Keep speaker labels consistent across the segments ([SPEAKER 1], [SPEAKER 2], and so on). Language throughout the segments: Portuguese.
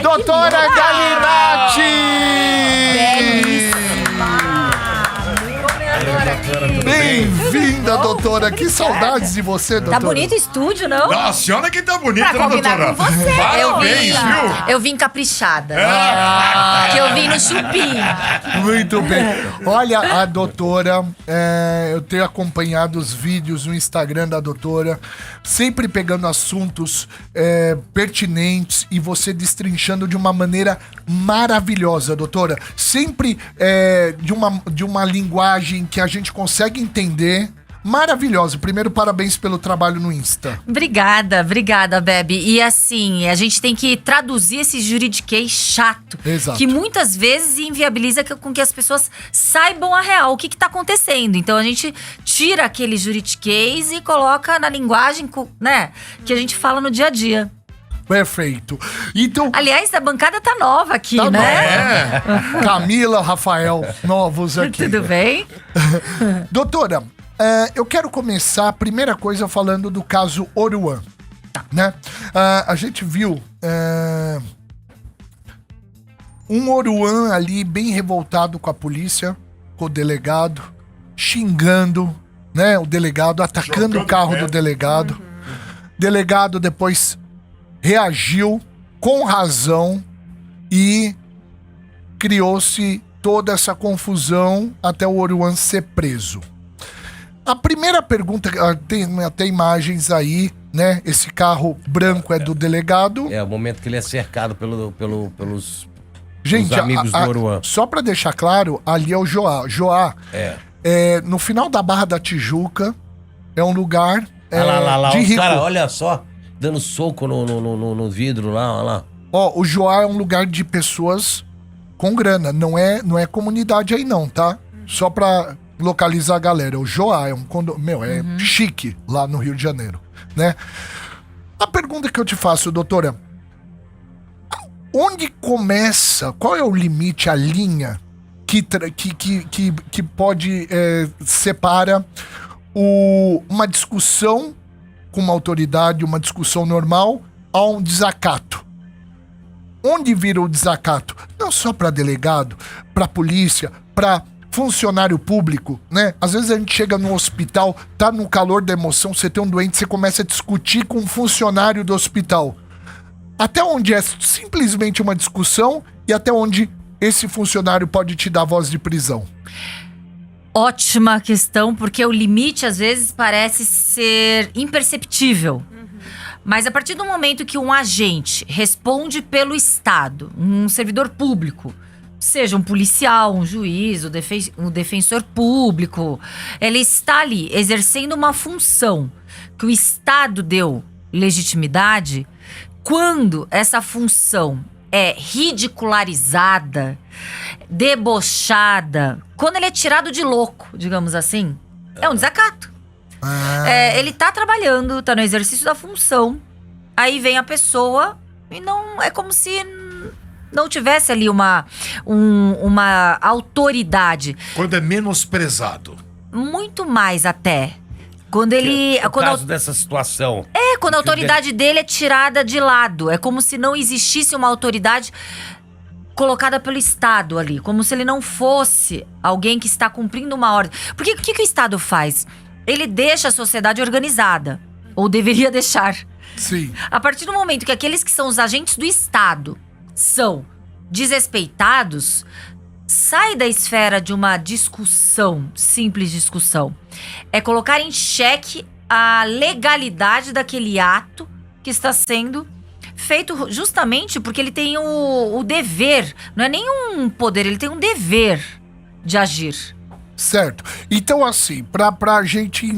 [SPEAKER 1] doutora Galinatti! Bem-vinda, doutora. Que saudades de você, doutora.
[SPEAKER 2] Tá bonito o estúdio, não?
[SPEAKER 3] A senhora que tá bonita,
[SPEAKER 2] Pra
[SPEAKER 3] né,
[SPEAKER 2] combinar
[SPEAKER 3] doutora?
[SPEAKER 2] com você.
[SPEAKER 3] Parabéns, viu?
[SPEAKER 2] Eu vim caprichada. Que eu vim no chupim.
[SPEAKER 1] Muito bem. Olha, a doutora, eu tenho acompanhado os vídeos no Instagram da doutora, sempre pegando assuntos pertinentes e você destrinchando de uma maneira maravilhosa, doutora. Sempre de uma linguagem que a gente consegue entender. Maravilhosa. Primeiro, parabéns pelo trabalho no Insta.
[SPEAKER 2] Obrigada, Bebe. E assim, a gente tem que traduzir esse juridiquês chato.
[SPEAKER 1] Exato.
[SPEAKER 2] Que muitas vezes inviabiliza com que as pessoas saibam a real, o que tá acontecendo. Então a gente tira aquele juridiquês e coloca na linguagem, né, que a gente fala no dia a dia.
[SPEAKER 1] Perfeito. Então,
[SPEAKER 2] Aliás, a bancada tá nova aqui,
[SPEAKER 1] tá
[SPEAKER 2] né?
[SPEAKER 1] Camila, Rafael, novos aqui.
[SPEAKER 2] Tudo bem?
[SPEAKER 1] Doutora, eu quero começar, a primeira coisa, falando do caso Oruan, né? A gente viu um Oruan ali bem revoltado com a polícia, com o delegado, xingando, né? O delegado, atacando o carro do delegado. Delegado depois reagiu com razão e criou-se toda essa confusão até o Oruan ser preso. A primeira pergunta, tem até imagens aí, né? Esse carro branco é do delegado.
[SPEAKER 4] É o momento que ele é cercado pelos
[SPEAKER 1] Gente,
[SPEAKER 4] os amigos do Oruan.
[SPEAKER 1] Só pra deixar claro, ali é o Joá. Joá, no final da Barra da Tijuca, é um lugar
[SPEAKER 4] Lá,
[SPEAKER 1] de
[SPEAKER 4] os
[SPEAKER 1] rico.
[SPEAKER 4] cara, olha só, dando soco no vidro lá, olha lá.
[SPEAKER 1] Ó, o Joá é um lugar de pessoas com grana, não é comunidade aí não, tá? Só pra localizar a galera. O Joá é um chique lá no Rio de Janeiro, né? A pergunta que eu te faço, doutora, onde começa, qual é o limite, a linha que pode separa uma discussão com uma autoridade, uma discussão normal, a um desacato? Onde vira o desacato? Não só para delegado, para polícia, para funcionário público, né? Às vezes a gente chega no hospital, tá no calor da emoção, você tem um doente, você começa a discutir com um funcionário do hospital. Até onde é simplesmente uma discussão e até onde esse funcionário pode te dar voz de prisão?
[SPEAKER 2] Ótima questão, porque o limite às vezes parece ser imperceptível. Mas a partir do momento que um agente responde pelo Estado, um servidor público, seja um policial, um juiz, um defensor público, ele está ali exercendo uma função que o Estado deu legitimidade. Quando essa função é ridicularizada, debochada, quando ele é tirado de louco, digamos assim, é um desacato. Ele tá trabalhando, tá no exercício da função, aí vem a pessoa e não é como se não tivesse ali uma autoridade.
[SPEAKER 3] Quando é menosprezado.
[SPEAKER 2] Muito mais até. Quando ele...
[SPEAKER 4] No caso dessa situação.
[SPEAKER 2] Quando a autoridade dele é tirada de lado. É como se não existisse uma autoridade colocada pelo Estado ali. Como se ele não fosse alguém que está cumprindo uma ordem. Porque o que o Estado faz? Ele deixa a sociedade organizada. Ou deveria deixar.
[SPEAKER 1] Sim.
[SPEAKER 2] A partir do momento que aqueles que são os agentes do Estado são desrespeitados, sai da esfera de uma discussão, simples discussão. É colocar em xeque a legalidade daquele ato que está sendo feito justamente porque ele tem o dever, não é nem um poder, ele tem um dever de agir.
[SPEAKER 1] Certo. Então, assim, pra gente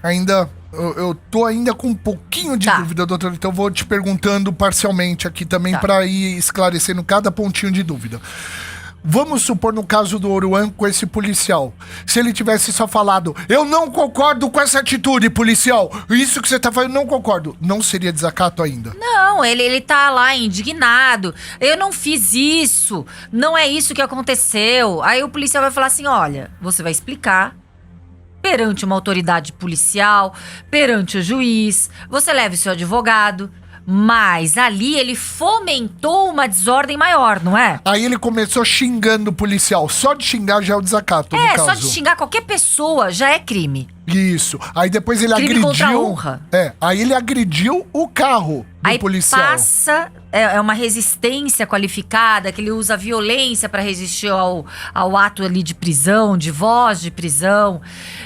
[SPEAKER 1] ainda... Eu tô ainda com um pouquinho de dúvida, doutora. Então, vou te perguntando parcialmente aqui também pra ir esclarecendo cada pontinho de dúvida. Vamos supor no caso do Oruan com esse policial. Se ele tivesse só falado, eu não concordo com essa atitude, policial. Isso que você tá fazendo, não concordo. Não seria desacato ainda?
[SPEAKER 2] Não, ele tá lá indignado. Eu não fiz isso. Não é isso que aconteceu. Aí o policial vai falar assim, olha, você vai explicar perante uma autoridade policial, perante o juiz. Você leva o seu advogado. Mas ali ele fomentou uma desordem maior, não é?
[SPEAKER 1] Aí ele começou xingando o policial. Só de xingar já é o desacato, no caso.
[SPEAKER 2] Só de xingar qualquer pessoa já é crime.
[SPEAKER 1] Isso. Aí depois ele
[SPEAKER 2] Crime
[SPEAKER 1] agrediu...
[SPEAKER 2] contra a honra.
[SPEAKER 1] Aí ele agrediu o carro do
[SPEAKER 2] Aí
[SPEAKER 1] policial.
[SPEAKER 2] passa, é uma resistência qualificada, que ele usa violência para resistir ao ato ali de prisão, de voz de prisão.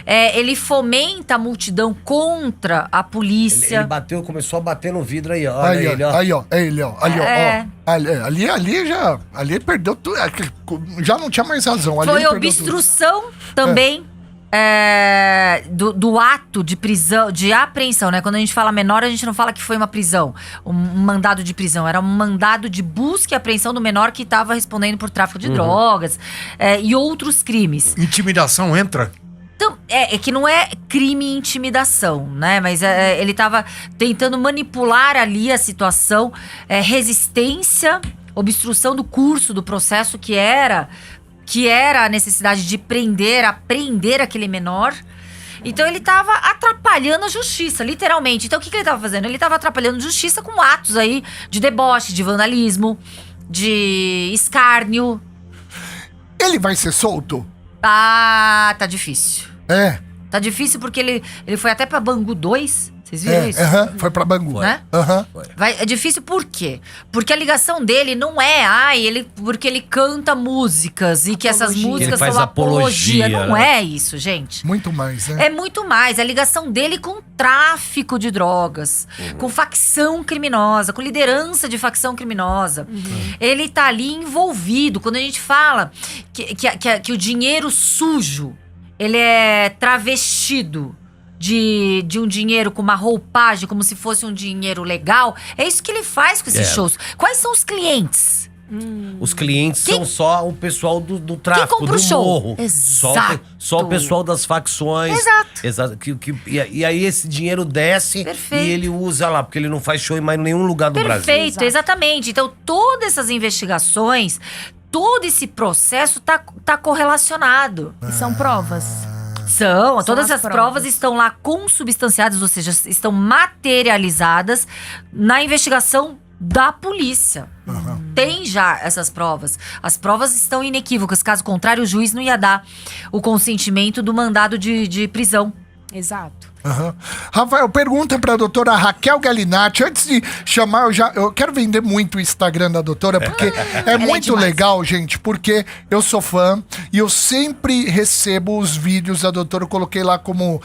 [SPEAKER 2] Ele fomenta a multidão contra a polícia.
[SPEAKER 4] Ele bateu, começou a bater no vidro aí, ó.
[SPEAKER 1] Aí,
[SPEAKER 4] Olha ele, ó.
[SPEAKER 1] aí, ó. É ele, ó. Ali,
[SPEAKER 2] É.
[SPEAKER 1] ó. Ali já... Ali ele perdeu tudo. Já não tinha mais razão. Ali
[SPEAKER 2] Foi
[SPEAKER 1] ele perdeu
[SPEAKER 2] obstrução também do ato de prisão, de apreensão, né? Quando a gente fala menor, a gente não fala que foi uma prisão, um mandado de prisão. Era um mandado de busca e apreensão do menor que estava respondendo por tráfico de drogas e outros crimes.
[SPEAKER 3] Intimidação entra?
[SPEAKER 2] Então, que não é crime e intimidação, né? Mas ele estava tentando manipular ali a situação, resistência, obstrução do curso do processo que era a necessidade de prender aquele menor. Então ele estava atrapalhando a justiça, literalmente. Então o que ele estava fazendo? Ele estava atrapalhando a justiça com atos aí de deboche, de vandalismo, de escárnio.
[SPEAKER 1] Ele vai ser solto?
[SPEAKER 2] Ah, tá difícil.
[SPEAKER 1] É.
[SPEAKER 2] Tá difícil porque ele foi até pra Bangu 2. Vocês viram isso?
[SPEAKER 1] Foi pra Bangu.
[SPEAKER 2] Né? É difícil por quê? Porque a ligação dele não é porque ele canta músicas e que essas músicas
[SPEAKER 4] Ele faz
[SPEAKER 2] são apologia.
[SPEAKER 4] apologia,
[SPEAKER 2] Não
[SPEAKER 4] né?
[SPEAKER 2] é isso, gente.
[SPEAKER 1] Muito mais, né?
[SPEAKER 2] É muito mais. A ligação dele com tráfico de drogas, com facção criminosa, com liderança de facção criminosa. Ele tá ali envolvido. Quando a gente fala que o dinheiro sujo, ele é travestido de um dinheiro com uma roupagem, como se fosse um dinheiro legal. É isso que ele faz com esses shows. Quais são os clientes?
[SPEAKER 4] Os clientes são só o pessoal do tráfico,
[SPEAKER 2] compra o
[SPEAKER 4] do
[SPEAKER 2] show?
[SPEAKER 4] morro.
[SPEAKER 2] Exato.
[SPEAKER 4] Só o pessoal das facções.
[SPEAKER 2] Exato.
[SPEAKER 4] E aí esse dinheiro desce
[SPEAKER 2] Perfeito.
[SPEAKER 4] e ele usa lá, porque ele não faz show em mais nenhum lugar do Brasil.
[SPEAKER 2] Perfeito, exatamente. Então, todas essas investigações, todo esse processo tá correlacionado.
[SPEAKER 5] E são provas.
[SPEAKER 2] Todas
[SPEAKER 5] as
[SPEAKER 2] as provas estão lá consubstanciadas, ou seja, estão materializadas na investigação da polícia. Tem já essas provas. As provas estão inequívocas. Caso contrário, o juiz não ia dar o consentimento do mandado de prisão.
[SPEAKER 5] Exato.
[SPEAKER 1] Rafael, pergunta pra doutora Raquel Galinatti. Antes de chamar, eu quero vender muito o Instagram da doutora, porque é muito legal, gente, porque eu sou fã e eu sempre recebo os vídeos da doutora. Eu coloquei lá como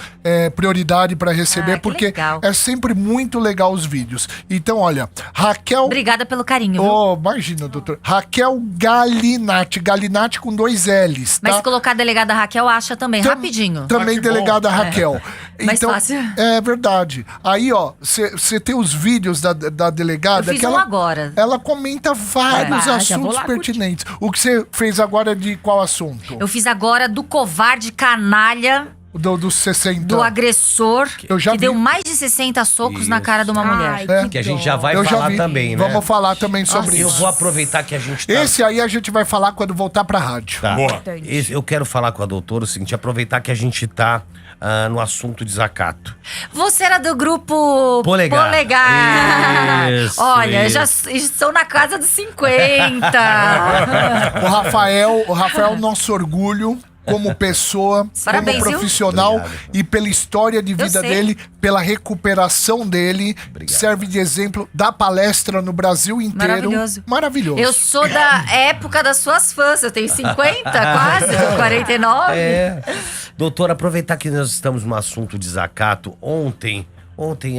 [SPEAKER 1] prioridade pra receber,
[SPEAKER 2] Que
[SPEAKER 1] porque
[SPEAKER 2] legal.
[SPEAKER 1] é sempre muito legal os vídeos. Então, olha, Raquel...
[SPEAKER 2] Obrigada pelo carinho, viu?
[SPEAKER 1] Oh, imagina, doutor. Raquel Galinatti. Galinatti com 2 L's, tá?
[SPEAKER 2] Mas se colocar a delegada Raquel, acha também, rapidinho.
[SPEAKER 1] Também
[SPEAKER 3] Ah, que bom.
[SPEAKER 1] delegada Raquel.
[SPEAKER 2] Mais
[SPEAKER 1] Então,
[SPEAKER 2] fácil.
[SPEAKER 1] é verdade. Aí, ó, você tem os vídeos da delegada.
[SPEAKER 2] Eu fiz
[SPEAKER 1] que
[SPEAKER 2] um
[SPEAKER 1] ela,
[SPEAKER 2] agora.
[SPEAKER 1] Ela comenta vários
[SPEAKER 5] já vou
[SPEAKER 1] assuntos
[SPEAKER 5] lá
[SPEAKER 1] pertinentes. O que você fez agora é de qual assunto?
[SPEAKER 2] Eu fiz agora do covarde canalha,
[SPEAKER 1] Dos 60.
[SPEAKER 2] do agressor,
[SPEAKER 1] Eu já
[SPEAKER 2] que
[SPEAKER 1] vi.
[SPEAKER 2] deu mais de 60 socos na cara de uma mulher.
[SPEAKER 5] Ai,
[SPEAKER 4] Que a gente já vai
[SPEAKER 1] Eu já
[SPEAKER 4] falar
[SPEAKER 1] vi.
[SPEAKER 4] também, né?
[SPEAKER 1] Vamos falar também sobre
[SPEAKER 4] Eu
[SPEAKER 1] isso.
[SPEAKER 4] vou aproveitar que a gente tá...
[SPEAKER 1] Esse aí a gente vai falar quando voltar pra rádio.
[SPEAKER 4] Tá.
[SPEAKER 3] Boa.
[SPEAKER 4] Eu quero falar com a doutora o seguinte, aproveitar que a gente tá no assunto desacato.
[SPEAKER 2] Você era do grupo
[SPEAKER 4] Polegar. Isso,
[SPEAKER 2] Olha,
[SPEAKER 4] isso.
[SPEAKER 2] já estou na casa dos 50.
[SPEAKER 1] O Rafael, nosso orgulho como pessoa,
[SPEAKER 2] Parabéns,
[SPEAKER 1] como
[SPEAKER 2] viu?
[SPEAKER 1] profissional.
[SPEAKER 4] Obrigado.
[SPEAKER 1] E pela história de vida
[SPEAKER 2] sei.
[SPEAKER 1] dele, pela recuperação dele.
[SPEAKER 4] Obrigado.
[SPEAKER 1] Serve de exemplo da palestra no Brasil inteiro.
[SPEAKER 2] Maravilhoso.
[SPEAKER 1] Maravilhoso.
[SPEAKER 2] Eu sou da época das suas fãs. Eu tenho 50, quase, tô 49.
[SPEAKER 4] Doutora, aproveitar que nós estamos no assunto desacato, ontem,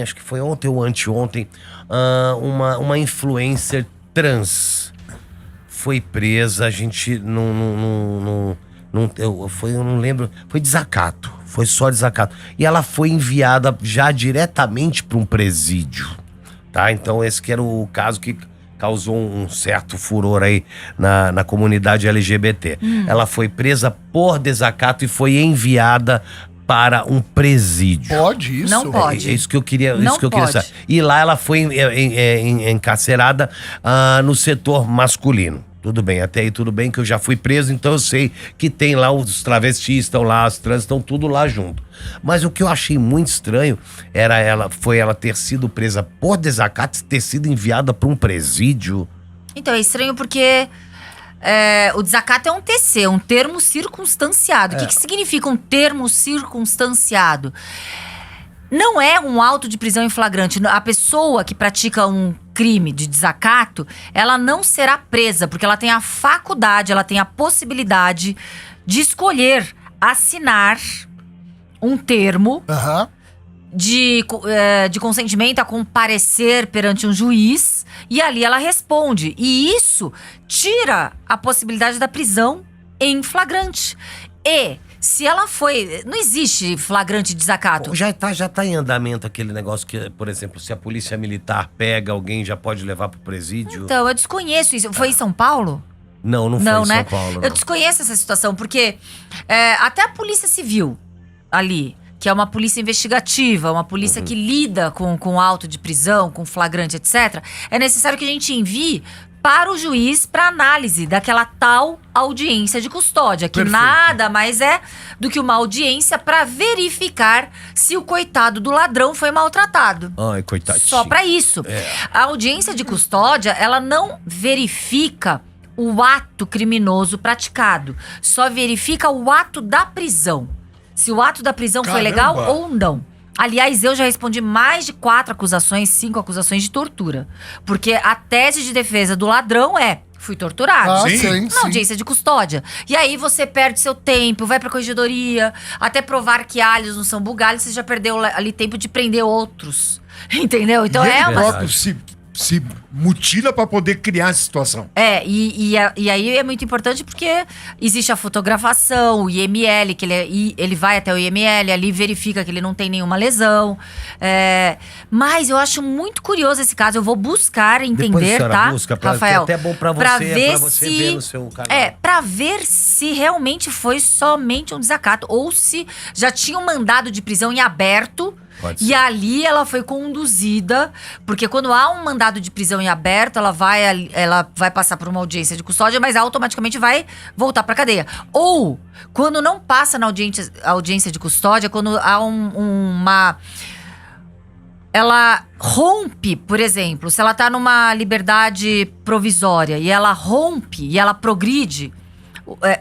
[SPEAKER 4] acho que foi ontem ou anteontem, uma influencer trans foi presa, a gente eu não lembro, foi desacato, foi só desacato. E ela foi enviada já diretamente para um presídio, tá? Então esse que era o caso que causou um certo furor aí na comunidade LGBT. Ela foi presa por desacato e foi enviada para um presídio.
[SPEAKER 1] Pode isso?
[SPEAKER 2] Não pode.
[SPEAKER 4] É isso que eu queria,
[SPEAKER 2] Não
[SPEAKER 4] isso que eu queria
[SPEAKER 2] pode.
[SPEAKER 4] saber. E lá ela foi encarcerada no setor masculino. Tudo bem, até aí tudo bem que eu já fui preso, então eu sei que tem lá os travestis, estão lá, as trans, estão tudo lá junto. Mas o que eu achei muito estranho foi ela ter sido presa por desacato, ter sido enviada para um presídio.
[SPEAKER 2] Então, é estranho porque o desacato é um TC, um termo circunstanciado. O que significa um termo circunstanciado? Não é um auto de prisão em flagrante. A pessoa que pratica um crime de desacato, ela não será presa, porque ela tem a faculdade, ela tem a possibilidade de escolher assinar um termo
[SPEAKER 1] Aham.
[SPEAKER 2] de consentimento a comparecer perante um juiz, e ali ela responde. E isso tira a possibilidade da prisão em flagrante. E se ela foi... Não existe flagrante desacato.
[SPEAKER 4] Já tá em andamento aquele negócio que, por exemplo, se a polícia militar pega alguém, já pode levar pro presídio?
[SPEAKER 2] Então, eu desconheço isso. Foi em São Paulo?
[SPEAKER 4] Não foi
[SPEAKER 2] Não,
[SPEAKER 4] em
[SPEAKER 2] né?
[SPEAKER 4] São Paulo, não.
[SPEAKER 2] Eu desconheço essa situação, porque até a Polícia Civil ali, que é uma polícia investigativa, uma polícia que lida com auto de prisão, com flagrante, etc., é necessário que a gente envie para o juiz para análise daquela tal audiência de custódia, que
[SPEAKER 1] Perfeito.
[SPEAKER 2] nada mais é do que uma audiência para verificar se o coitado do ladrão foi maltratado.
[SPEAKER 4] Ai, coitadinho.
[SPEAKER 2] Só para isso. A audiência de custódia, ela não verifica o ato criminoso praticado. Só verifica o ato da prisão. Se o ato da prisão foi legal
[SPEAKER 3] Caramba!
[SPEAKER 2] ou não. Aliás, eu já respondi mais de 4 acusações, 5 acusações de tortura. Porque a tese de defesa do ladrão fui torturado.
[SPEAKER 1] Ah,
[SPEAKER 3] Sim.
[SPEAKER 1] sim,
[SPEAKER 2] Na
[SPEAKER 1] sim.
[SPEAKER 2] audiência de custódia. E aí você perde seu tempo, vai pra corregedoria, até provar que alhos não são bugalhos, você já perdeu ali tempo de prender outros. Entendeu? Então
[SPEAKER 3] E ele
[SPEAKER 2] uma...
[SPEAKER 3] próprio se mutila pra poder criar a situação.
[SPEAKER 2] E aí é muito importante porque existe a fotografação, o IML, que ele vai até o IML, ali verifica que ele não tem nenhuma lesão. Mas eu acho muito curioso esse caso. Eu vou buscar
[SPEAKER 4] Depois a
[SPEAKER 2] entender,
[SPEAKER 4] senhora
[SPEAKER 2] tá,
[SPEAKER 4] busca,
[SPEAKER 2] Rafael?
[SPEAKER 4] que é até bom pra
[SPEAKER 2] pra
[SPEAKER 4] você,
[SPEAKER 2] ver
[SPEAKER 4] ver no seu canal.
[SPEAKER 2] pra ver se realmente foi somente um desacato ou se já tinha um mandado de prisão em aberto.
[SPEAKER 4] Pode
[SPEAKER 2] E
[SPEAKER 4] ser.
[SPEAKER 2] ali ela foi conduzida, porque quando há um mandado de prisão em aberto, ela vai passar por uma audiência de custódia, mas automaticamente vai voltar pra cadeia. Ou, quando não passa na audiência de custódia, quando há ela rompe, por exemplo, se ela tá numa liberdade provisória e ela rompe e ela progride,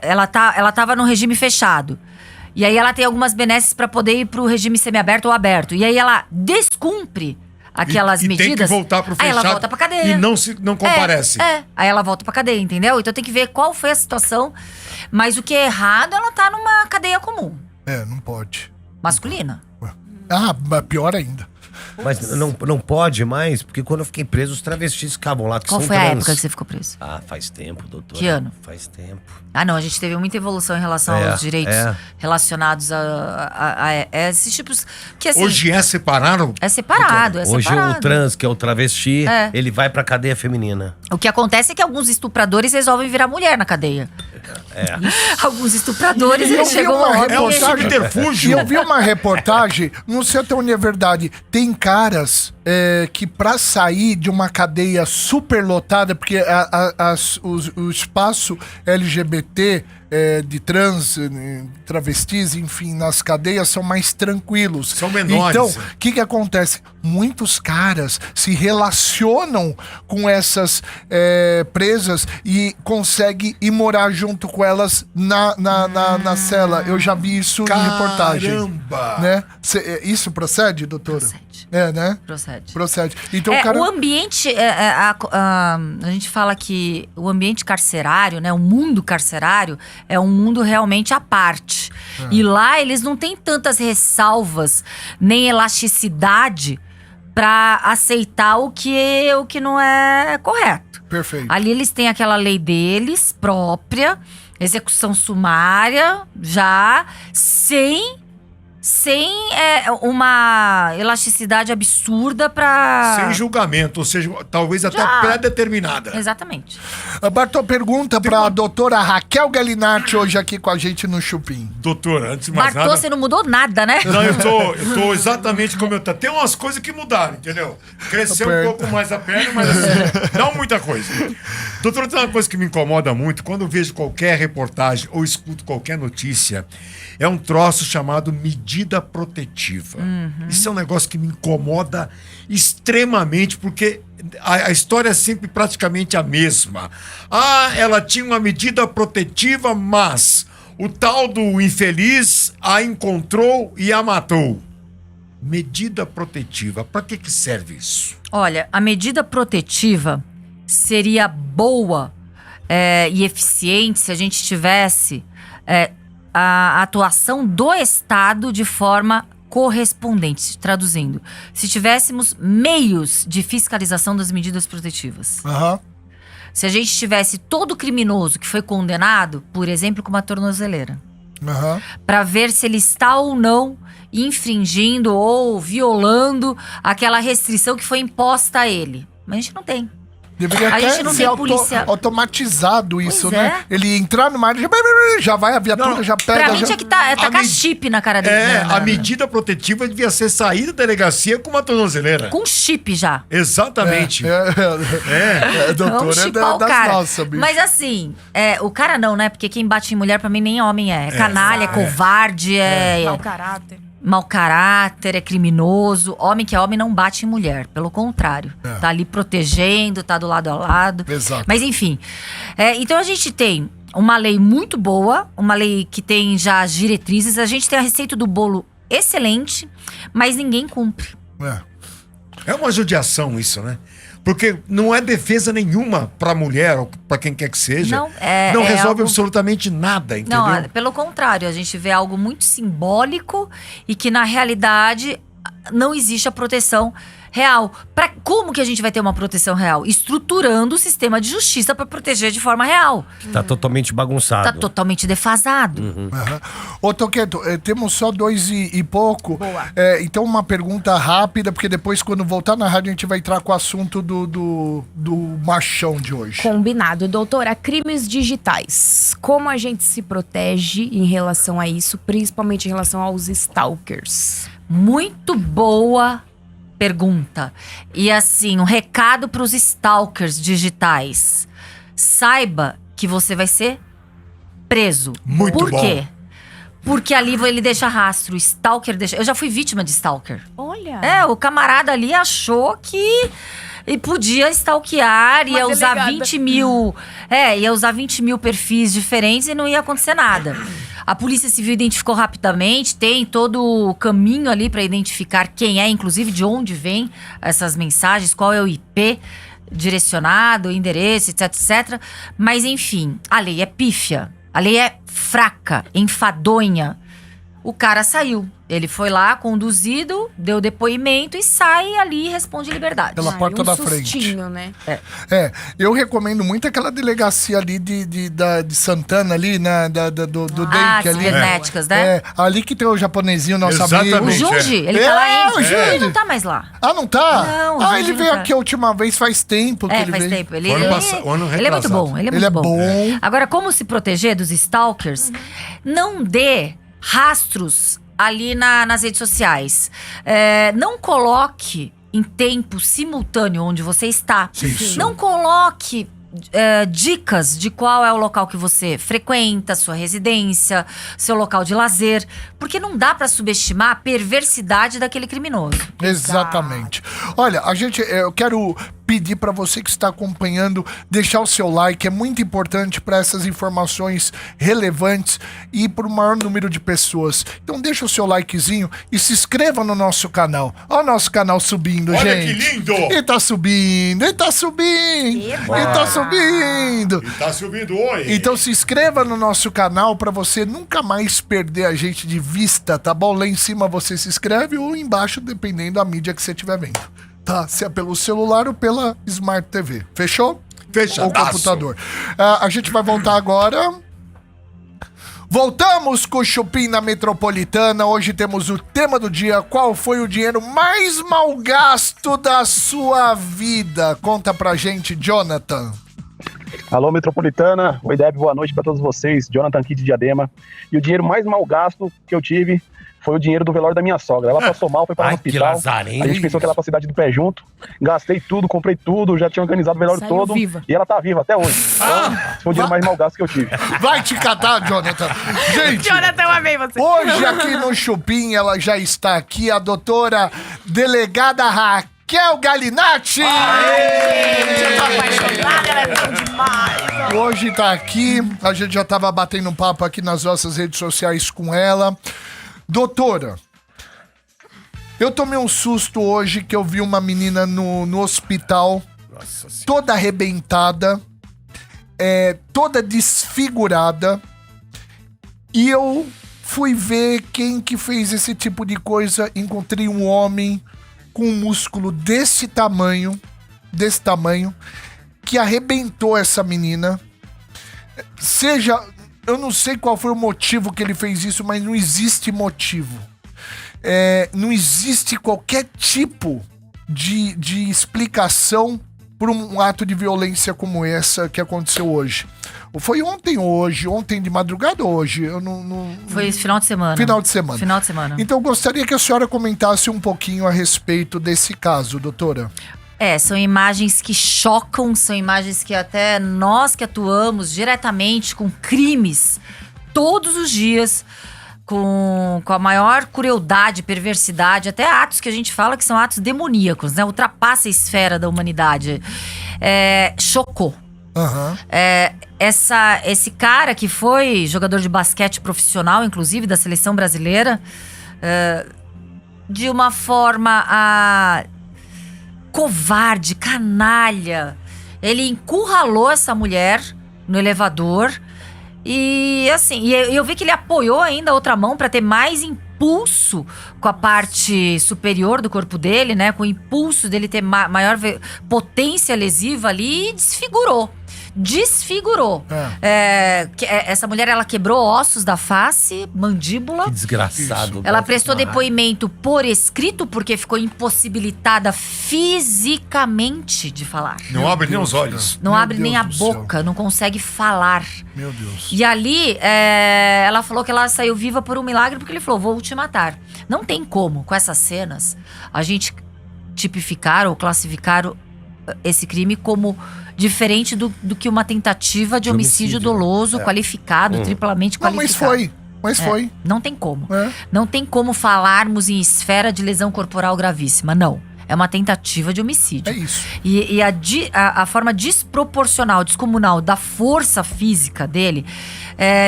[SPEAKER 2] ela tava num regime fechado. E aí ela tem algumas benesses para poder ir pro regime semiaberto ou aberto. E aí ela descumpre aquelas
[SPEAKER 3] e
[SPEAKER 2] medidas.
[SPEAKER 3] tem que voltar pro
[SPEAKER 2] Aí
[SPEAKER 3] fechado.
[SPEAKER 2] ela volta pra cadeia.
[SPEAKER 3] E não comparece.
[SPEAKER 2] Aí ela volta pra cadeia, entendeu? Então tem que ver qual foi a situação. Mas o que é errado, ela tá numa cadeia comum,
[SPEAKER 1] Não pode.
[SPEAKER 2] masculina.
[SPEAKER 1] Ah, mas pior ainda.
[SPEAKER 4] Mas não pode mais, porque quando eu fiquei preso, os travestis ficavam lá, que
[SPEAKER 2] Qual
[SPEAKER 4] são
[SPEAKER 2] foi a
[SPEAKER 4] trans.
[SPEAKER 2] época que você ficou preso?
[SPEAKER 4] Ah, faz tempo, doutor.
[SPEAKER 2] Que ano?
[SPEAKER 4] Faz tempo.
[SPEAKER 2] Ah, não, a gente teve muita evolução em relação aos direitos relacionados a esses tipos. Que assim.
[SPEAKER 3] Hoje separado?
[SPEAKER 2] É separado,
[SPEAKER 4] Hoje
[SPEAKER 2] separado.
[SPEAKER 4] o trans, que é o travesti, ele vai pra cadeia feminina.
[SPEAKER 2] O que acontece é que alguns estupradores resolvem virar mulher na cadeia. Alguns estupradores,
[SPEAKER 1] E eu
[SPEAKER 2] eles
[SPEAKER 1] vi
[SPEAKER 2] chegam
[SPEAKER 1] uma
[SPEAKER 2] lá.
[SPEAKER 3] É um
[SPEAKER 1] reportagem. E
[SPEAKER 3] subterfúgio.
[SPEAKER 1] eu vi uma reportagem, não sei até onde é verdade, tem caras que pra sair de uma cadeia super lotada, porque o espaço LGBT de trans, travestis, enfim, nas cadeias são mais tranquilos.
[SPEAKER 3] São menores.
[SPEAKER 1] Então, o que acontece? Muitos caras se relacionam com essas presas e conseguem ir morar junto com elas na cela. Eu já vi isso em reportagem.
[SPEAKER 3] Caramba!
[SPEAKER 1] Né? Isso procede, doutora?
[SPEAKER 2] Procede.
[SPEAKER 1] Né?
[SPEAKER 2] Procede.
[SPEAKER 1] Então,
[SPEAKER 2] O ambiente, a gente fala que o ambiente carcerário, né, o mundo carcerário é um mundo realmente à parte. E lá eles não têm tantas ressalvas, nem elasticidade para aceitar o que não é correto.
[SPEAKER 1] Perfeito.
[SPEAKER 2] Ali eles têm aquela lei deles, própria, execução sumária, já sem sem uma elasticidade absurda pra...
[SPEAKER 3] Sem julgamento, ou seja, talvez até
[SPEAKER 2] Já.
[SPEAKER 3] pré-determinada.
[SPEAKER 2] Exatamente.
[SPEAKER 1] Bartô, pergunta pra doutora Raquel Galinatti hoje aqui com a gente no Chupim.
[SPEAKER 3] Doutora, antes de mais
[SPEAKER 2] Bartô,
[SPEAKER 3] nada...
[SPEAKER 2] você não mudou nada, né?
[SPEAKER 3] Não, eu tô exatamente como eu tô. Tem umas coisas que mudaram, entendeu? Cresceu um pouco mais a perna, mas assim, não muita coisa. Doutora, tem uma coisa que me incomoda muito, quando eu vejo qualquer reportagem ou escuto qualquer notícia, é um troço chamado medida protetiva. Isso é um negócio que me incomoda extremamente, porque a história é sempre praticamente a mesma. Ah, ela tinha uma medida protetiva, mas o tal do infeliz a encontrou e a matou. Medida protetiva, para que serve isso?
[SPEAKER 2] Olha, a medida protetiva seria boa e eficiente se a gente tivesse a atuação do Estado de forma correspondente. Traduzindo, se tivéssemos meios de fiscalização das medidas protetivas.
[SPEAKER 1] Aham.
[SPEAKER 2] Se a gente tivesse todo criminoso que foi condenado, por exemplo, com uma tornozeleira,
[SPEAKER 1] Aham.
[SPEAKER 2] para ver se ele está ou não infringindo ou violando aquela restrição que foi imposta a ele. Mas a gente não tem.
[SPEAKER 1] Deveria
[SPEAKER 2] A
[SPEAKER 1] até
[SPEAKER 2] gente não
[SPEAKER 1] ser
[SPEAKER 2] tem polícia.
[SPEAKER 1] automatizado isso,
[SPEAKER 2] Pois
[SPEAKER 1] né?
[SPEAKER 2] é.
[SPEAKER 1] Ele entrar numa área, já vai a viatura,
[SPEAKER 3] Não,
[SPEAKER 1] já pega.
[SPEAKER 2] Pra mim
[SPEAKER 1] já...
[SPEAKER 2] tinha que tacar chip na cara dele. né?
[SPEAKER 3] A medida protetiva devia ser sair da delegacia com uma tornozeleira.
[SPEAKER 2] Com chip já.
[SPEAKER 3] Exatamente.
[SPEAKER 1] Doutora
[SPEAKER 2] Vamos
[SPEAKER 1] é
[SPEAKER 2] chipar o
[SPEAKER 1] das
[SPEAKER 2] cara.
[SPEAKER 1] nossas, bicho.
[SPEAKER 2] Mas assim, o cara não, né? Porque quem bate em mulher pra mim nem homem é. É canalha, é covarde,
[SPEAKER 5] Mau caráter.
[SPEAKER 2] mau caráter, é criminoso. Homem que é homem não bate em mulher, pelo contrário. Tá ali protegendo, tá do lado a lado.
[SPEAKER 1] Exato.
[SPEAKER 2] Mas enfim, então a gente tem uma lei muito boa, uma lei que tem já as diretrizes. A gente tem a receita do bolo excelente, mas ninguém cumpre.
[SPEAKER 3] É uma judiação isso, né? Porque não é defesa nenhuma pra mulher ou pra quem quer que seja.
[SPEAKER 2] Não,
[SPEAKER 3] não resolve
[SPEAKER 2] algo...
[SPEAKER 3] absolutamente nada, entendeu?
[SPEAKER 2] Não, pelo contrário, a gente vê algo muito simbólico e que na realidade não existe a proteção real. Como que a gente vai ter uma proteção real? Estruturando o sistema de justiça para proteger de forma real.
[SPEAKER 4] Tá totalmente bagunçado.
[SPEAKER 2] Tá totalmente defasado.
[SPEAKER 1] Ô, Toqueto, temos só 2 e pouco.
[SPEAKER 5] Boa.
[SPEAKER 1] Então, uma pergunta rápida, porque depois, quando voltar na rádio, a gente vai entrar com o assunto do machão de hoje.
[SPEAKER 5] Combinado. Doutora, crimes digitais. Como a gente se protege em relação a isso, principalmente em relação aos stalkers?
[SPEAKER 2] Muito boa pergunta. E assim, um recado para os stalkers digitais. Saiba que você vai ser preso.
[SPEAKER 3] Muito
[SPEAKER 2] Por
[SPEAKER 3] bom.
[SPEAKER 2] quê? Porque ali ele deixa rastro. O stalker deixa... Eu já fui vítima de stalker.
[SPEAKER 5] Olha.
[SPEAKER 2] O camarada ali achou que e podia stalkear,
[SPEAKER 5] Uma
[SPEAKER 2] ia usar
[SPEAKER 5] delegada.
[SPEAKER 2] 20 mil. Ia usar 20 mil perfis diferentes e não ia acontecer nada. A Polícia Civil identificou rapidamente, tem todo o caminho ali para identificar quem é, inclusive de onde vem essas mensagens, qual é o IP direcionado, o endereço, etc, etc. Mas enfim, a lei é pífia, a lei é fraca, enfadonha. O cara saiu. Ele foi lá, conduzido, deu depoimento e sai ali e responde em liberdade.
[SPEAKER 1] Pela porta da
[SPEAKER 5] sustinho,
[SPEAKER 1] frente.
[SPEAKER 5] né?
[SPEAKER 1] Eu recomendo muito aquela delegacia ali de Santana, ali, né? Do Dente ali.
[SPEAKER 2] cibernéticas, né?
[SPEAKER 1] Ali que tem o japonesinho, nosso
[SPEAKER 3] Exatamente.
[SPEAKER 2] O
[SPEAKER 1] amigo.
[SPEAKER 2] Junji, ele tá lá ainda.
[SPEAKER 1] o Junji.
[SPEAKER 2] Ele não tá mais lá.
[SPEAKER 1] Ah, não tá?
[SPEAKER 2] Não, o
[SPEAKER 1] ele
[SPEAKER 2] Junji
[SPEAKER 1] veio
[SPEAKER 2] não tá.
[SPEAKER 1] aqui a última vez, faz tempo que ele
[SPEAKER 2] Faz
[SPEAKER 1] veio.
[SPEAKER 2] tempo. Ele
[SPEAKER 3] Ano
[SPEAKER 2] é
[SPEAKER 3] ano
[SPEAKER 2] muito
[SPEAKER 3] retrasado.
[SPEAKER 2] bom, ele é
[SPEAKER 1] Ele
[SPEAKER 2] muito
[SPEAKER 1] é
[SPEAKER 2] bom.
[SPEAKER 1] bom.
[SPEAKER 2] Agora, como se proteger dos stalkers? Não dê rastros ali nas redes sociais. Não coloque em tempo simultâneo onde você está.
[SPEAKER 3] Isso.
[SPEAKER 2] Não coloque dicas de qual é o local que você frequenta, sua residência, seu local de lazer, porque não dá pra subestimar a perversidade daquele criminoso.
[SPEAKER 1] Exatamente. Olha, eu quero pedir para você que está acompanhando deixar o seu like, é muito importante para essas informações relevantes e para o maior número de pessoas. Então deixa o seu likezinho e se inscreva no nosso canal. Olha o nosso canal subindo,
[SPEAKER 3] Olha
[SPEAKER 1] gente.
[SPEAKER 3] que lindo!
[SPEAKER 1] Ele tá subindo, ele tá subindo,
[SPEAKER 2] Eba!
[SPEAKER 1] ele tá subindo.
[SPEAKER 3] E tá subindo oi.
[SPEAKER 1] Então se inscreva no nosso canal para você nunca mais perder a gente de vista, tá bom? Lá em cima você se inscreve ou embaixo, dependendo da mídia que você estiver vendo. Tá? Se é pelo celular ou pela Smart TV. Fechou?
[SPEAKER 3] Fechadaço.
[SPEAKER 1] Ou computador. A gente vai voltar agora. Voltamos com o Chupim na Metropolitana. Hoje temos o tema do dia. Qual foi o dinheiro mais mal gasto da sua vida? Conta pra gente, Jonathan.
[SPEAKER 6] Alô, Metropolitana. Oi, Deb, boa noite pra todos vocês. Jonathan aqui de Diadema. E o dinheiro mais mal gasto que eu tive foi o dinheiro do velório da minha sogra. Ela passou mal, foi para o hospital.
[SPEAKER 4] lazarento.
[SPEAKER 6] A gente pensou que ela ia pra cidade do pé junto. Gastei tudo, comprei tudo, já tinha organizado o velório
[SPEAKER 5] Saiu
[SPEAKER 6] todo.
[SPEAKER 5] viva.
[SPEAKER 6] E ela tá viva até hoje. Então, foi o dinheiro mais mal gasto que eu tive.
[SPEAKER 1] Vai te catar, Jonathan. Gente,
[SPEAKER 5] Jonathan, eu amei você.
[SPEAKER 1] hoje aqui no Chupim, ela já está aqui, a doutora delegada Raquel Galinatti.
[SPEAKER 5] Eu tô apaixonada, ela é tão demais.
[SPEAKER 1] Hoje tá aqui, a gente já tava batendo um papo aqui nas nossas redes sociais com ela. Doutora, eu tomei um susto hoje que eu vi uma menina no hospital, toda arrebentada, toda desfigurada, e eu fui ver quem que fez esse tipo de coisa. Encontrei um homem com um músculo desse tamanho, que arrebentou essa menina. Eu não sei qual foi o motivo que ele fez isso, mas não existe motivo. Não existe qualquer tipo de explicação por um ato de violência como essa que aconteceu hoje. Foi ontem de madrugada ou hoje? Eu não...
[SPEAKER 2] Foi esse final de semana.
[SPEAKER 1] Final de semana.
[SPEAKER 2] Final de semana.
[SPEAKER 1] Então eu gostaria que a senhora comentasse um pouquinho a respeito desse caso, doutora.
[SPEAKER 2] São imagens que chocam, são imagens que até nós que atuamos diretamente com crimes todos os dias, com a maior crueldade, perversidade, até atos que a gente fala que são atos demoníacos, né? Ultrapassa a esfera da humanidade. Chocou.
[SPEAKER 1] Aham.
[SPEAKER 2] Esse cara que foi jogador de basquete profissional, inclusive da seleção brasileira, de uma forma covarde, canalha. Ele encurralou essa mulher no elevador e assim, eu vi que ele apoiou ainda a outra mão para ter mais impulso com a parte superior do corpo dele, né? Com o impulso dele ter maior potência lesiva ali, e desfigurou. Essa mulher, ela quebrou ossos da face, mandíbula.
[SPEAKER 4] Que desgraçado.
[SPEAKER 2] Ela prestou depoimento por escrito porque ficou impossibilitada fisicamente de falar.
[SPEAKER 3] Não abre nem os olhos.
[SPEAKER 2] Não
[SPEAKER 1] Meu
[SPEAKER 2] abre nem a
[SPEAKER 1] Deus do céu.
[SPEAKER 2] boca, não consegue falar.
[SPEAKER 1] Meu Deus.
[SPEAKER 2] E ali, ela falou que ela saiu viva por um milagre porque ele falou, vou te matar. Não tem como, com essas cenas, a gente tipificar ou classificar esse crime como diferente do que uma tentativa de homicídio doloso, qualificado, triplamente
[SPEAKER 1] Não, mas
[SPEAKER 2] qualificado.
[SPEAKER 1] foi.
[SPEAKER 2] Não tem como.
[SPEAKER 1] É.
[SPEAKER 2] Não tem como falarmos em esfera de lesão corporal gravíssima, não. É uma tentativa de homicídio.
[SPEAKER 1] É isso.
[SPEAKER 2] E a forma desproporcional, descomunal da força física dele,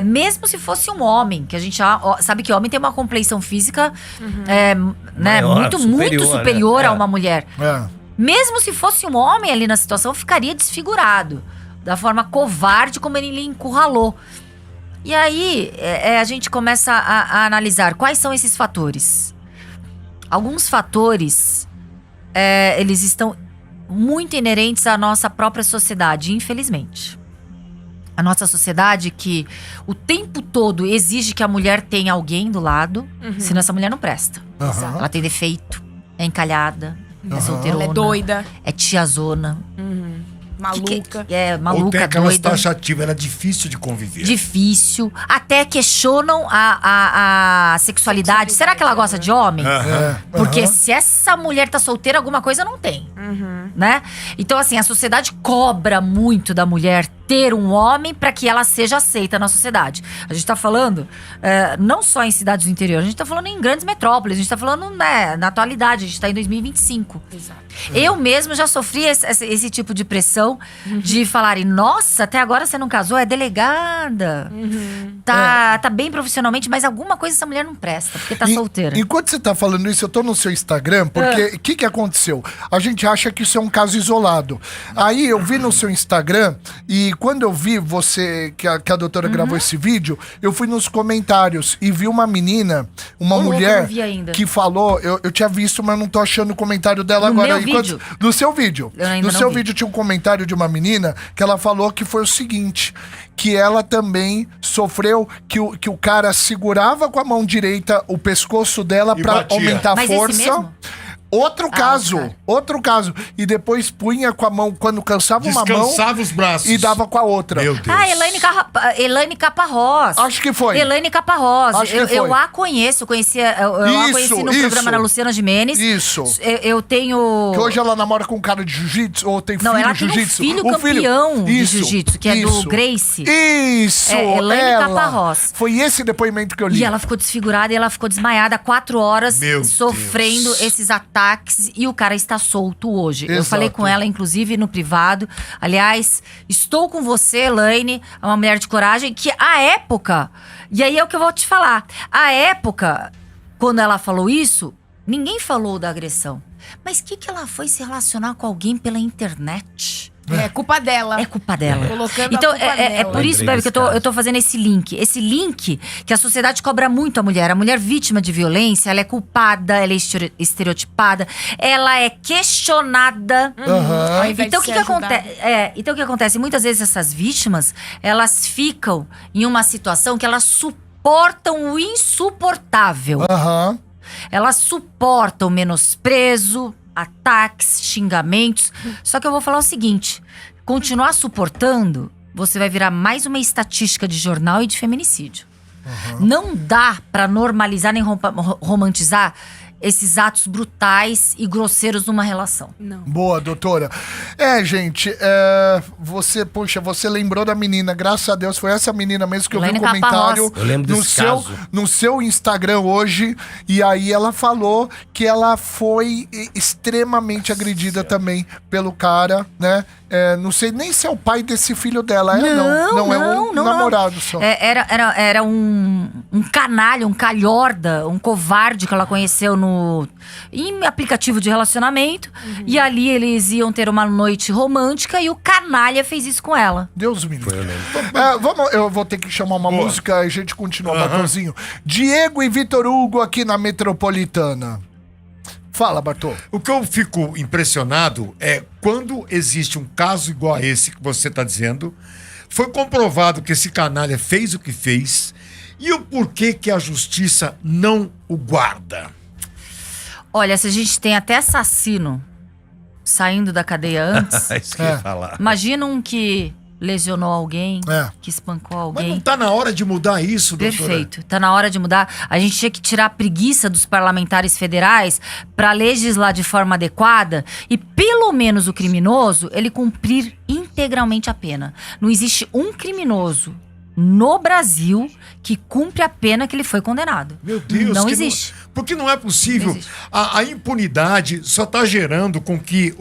[SPEAKER 2] mesmo se fosse um homem, que a gente sabe que homem tem uma compleição física
[SPEAKER 4] Maior,
[SPEAKER 2] muito
[SPEAKER 4] né?
[SPEAKER 2] superior a uma mulher.
[SPEAKER 1] É.
[SPEAKER 2] Mesmo se fosse um homem ali na situação, ficaria desfigurado. Da forma covarde como ele encurralou. E aí, a gente começa a analisar quais são esses fatores. Alguns fatores, eles estão muito inerentes à nossa própria sociedade, infelizmente. A nossa sociedade que o tempo todo exige que a mulher tenha alguém do lado, senão essa mulher não presta.
[SPEAKER 1] Aham.
[SPEAKER 2] Ela tem defeito, é encalhada, é solteirona.
[SPEAKER 5] Ela é doida,
[SPEAKER 2] É tiazona.
[SPEAKER 5] maluca.
[SPEAKER 2] Maluca,
[SPEAKER 3] Ou tem aquelas
[SPEAKER 2] doida.
[SPEAKER 3] taxativas, ela é difícil de conviver.
[SPEAKER 2] Difícil. Até questionam a sexualidade. Será que ela gosta de homem? Porque se essa mulher tá solteira, alguma coisa não tem. Né? Então, assim, a sociedade cobra muito da mulher ter um homem para que ela seja aceita na sociedade. A gente tá falando não só em cidades do interior, a gente tá falando em grandes metrópoles, a gente tá falando, né, na atualidade, a gente tá em 2025.
[SPEAKER 5] Exato.
[SPEAKER 2] Eu mesmo já sofri esse tipo de pressão de falarem, nossa, até agora você não casou, é delegada. Tá bem profissionalmente, mas alguma coisa essa mulher não presta, porque tá solteira.
[SPEAKER 1] Enquanto você tá falando isso, eu tô no seu Instagram, porque o que aconteceu? A gente acha que isso é um caso isolado. Aí eu vi no seu Instagram, e quando eu vi que a doutora gravou esse vídeo, eu fui nos comentários e vi uma menina, uma
[SPEAKER 2] Ô, louco, eu
[SPEAKER 1] mulher
[SPEAKER 2] não vi ainda.
[SPEAKER 1] que falou, eu tinha visto, mas não tô achando o comentário dela
[SPEAKER 2] No
[SPEAKER 1] agora.
[SPEAKER 2] meu vídeo?
[SPEAKER 1] Do seu vídeo.
[SPEAKER 2] Eu ainda
[SPEAKER 1] No
[SPEAKER 2] não
[SPEAKER 1] seu
[SPEAKER 2] vi.
[SPEAKER 1] vídeo tinha um comentário de uma menina que ela falou que foi o seguinte, que ela também sofreu que o cara segurava com a mão direita o pescoço dela
[SPEAKER 3] E
[SPEAKER 1] pra
[SPEAKER 3] batia.
[SPEAKER 1] aumentar a
[SPEAKER 2] Mas esse
[SPEAKER 1] força.
[SPEAKER 2] mesmo?
[SPEAKER 1] Outro
[SPEAKER 2] cara.
[SPEAKER 1] caso. E depois punha com a mão, quando cansava uma mão,
[SPEAKER 3] Descansava os braços.
[SPEAKER 1] e dava com a outra.
[SPEAKER 3] Meu Deus.
[SPEAKER 2] Ah, Elaine Caparrós.
[SPEAKER 1] Acho que foi.
[SPEAKER 2] Elaine Caparrós.
[SPEAKER 1] Acho que
[SPEAKER 2] Eu
[SPEAKER 1] foi.
[SPEAKER 2] a conheço, eu a conheci no
[SPEAKER 1] Isso,
[SPEAKER 2] programa
[SPEAKER 1] isso.
[SPEAKER 2] da Luciana Gimenez.
[SPEAKER 1] Isso.
[SPEAKER 2] Eu tenho...
[SPEAKER 1] Que hoje ela namora com um cara de jiu-jitsu, ou tem
[SPEAKER 2] Não,
[SPEAKER 1] filho
[SPEAKER 2] ela
[SPEAKER 1] de
[SPEAKER 2] tem um
[SPEAKER 1] jiu-jitsu.
[SPEAKER 2] filho
[SPEAKER 1] O
[SPEAKER 2] campeão de
[SPEAKER 1] Isso,
[SPEAKER 2] jiu-jitsu, que é do
[SPEAKER 1] isso.
[SPEAKER 2] Gracie.
[SPEAKER 1] Isso,
[SPEAKER 2] É, Elaine
[SPEAKER 1] ela.
[SPEAKER 2] Caparrós.
[SPEAKER 1] Foi esse depoimento que eu li.
[SPEAKER 2] E ela ficou desfigurada e ela ficou desmaiada 4 horas,
[SPEAKER 3] Meu
[SPEAKER 2] sofrendo
[SPEAKER 3] Deus.
[SPEAKER 2] esses ataques. E o cara está solto hoje. Eu
[SPEAKER 1] Exato.
[SPEAKER 2] falei com ela, inclusive, no privado. Aliás, estou com você, Elaine, é uma mulher de coragem, que à época... E aí é o que eu vou te falar. À época, quando ela falou isso, ninguém falou da agressão. Mas o que ela foi se relacionar com alguém pela internet?
[SPEAKER 5] É culpa dela.
[SPEAKER 2] É culpa dela.
[SPEAKER 5] Colocando
[SPEAKER 2] Então,
[SPEAKER 5] a culpa
[SPEAKER 2] é
[SPEAKER 5] dela.
[SPEAKER 2] por isso,
[SPEAKER 4] Lembrei
[SPEAKER 2] Bebe, que
[SPEAKER 4] desse
[SPEAKER 2] eu tô fazendo esse link. Esse link que a sociedade cobra muito a mulher. A mulher vítima de violência, ela é culpada, ela é estereotipada, ela é questionada.
[SPEAKER 1] Aham.
[SPEAKER 5] Ao invés
[SPEAKER 2] Então, o
[SPEAKER 5] de
[SPEAKER 2] que,
[SPEAKER 5] ser
[SPEAKER 2] que acontece?
[SPEAKER 5] ajudada.
[SPEAKER 2] Então, o que acontece? Muitas vezes essas vítimas, elas ficam em uma situação que elas suportam o insuportável.
[SPEAKER 1] Aham.
[SPEAKER 2] Elas suportam menosprezo, ataques, xingamentos. Só que eu vou falar o seguinte: continuar suportando, você vai virar mais uma estatística de jornal e de feminicídio. Não dá pra normalizar nem romantizar esses atos brutais e grosseiros numa relação.
[SPEAKER 5] Não.
[SPEAKER 1] Boa, doutora. Gente, você lembrou da menina, graças a Deus, foi essa menina mesmo que eu vi
[SPEAKER 2] Elaine
[SPEAKER 1] um comentário
[SPEAKER 2] Caparrós.
[SPEAKER 4] Eu lembro
[SPEAKER 1] no
[SPEAKER 4] desse
[SPEAKER 1] seu,
[SPEAKER 4] caso.
[SPEAKER 1] no seu Instagram hoje, e aí ela falou que ela foi extremamente agredida também pelo cara, né? Não sei nem se é o pai desse filho dela, não é um namorado só.
[SPEAKER 2] Era um canalha, um calhorda, um covarde que ela conheceu em aplicativo de relacionamento. E ali eles iam ter uma noite romântica e o canalha fez isso com ela.
[SPEAKER 1] Deus me livre.
[SPEAKER 4] Eu lembro.
[SPEAKER 1] Eu vou ter que chamar uma
[SPEAKER 3] Boa.
[SPEAKER 1] música e a gente continua, Bartolzinho. Diego e Vitor Hugo aqui na Metropolitana. Fala, Bartô.
[SPEAKER 3] O que eu fico impressionado é quando existe um caso igual a esse que você está dizendo, foi comprovado que esse canalha fez o que fez e o porquê que a justiça não o guarda.
[SPEAKER 2] Olha, se a gente tem até assassino saindo da cadeia antes,
[SPEAKER 4] Isso que eu ia falar.
[SPEAKER 2] imagina um que lesionou alguém,
[SPEAKER 1] É.
[SPEAKER 2] que espancou
[SPEAKER 3] Mas
[SPEAKER 2] alguém.
[SPEAKER 3] não está na hora de mudar isso, doutora?
[SPEAKER 2] Perfeito. Tá na hora de mudar. A gente tinha que tirar a preguiça dos parlamentares federais para legislar de forma adequada e, pelo menos o criminoso, ele cumprir integralmente a pena. Não existe um criminoso no Brasil que cumpre a pena que ele foi condenado.
[SPEAKER 3] Meu Deus.
[SPEAKER 2] Não
[SPEAKER 3] que
[SPEAKER 2] existe.
[SPEAKER 3] Porque não é possível.
[SPEAKER 2] Não existe.
[SPEAKER 3] A impunidade só está gerando com que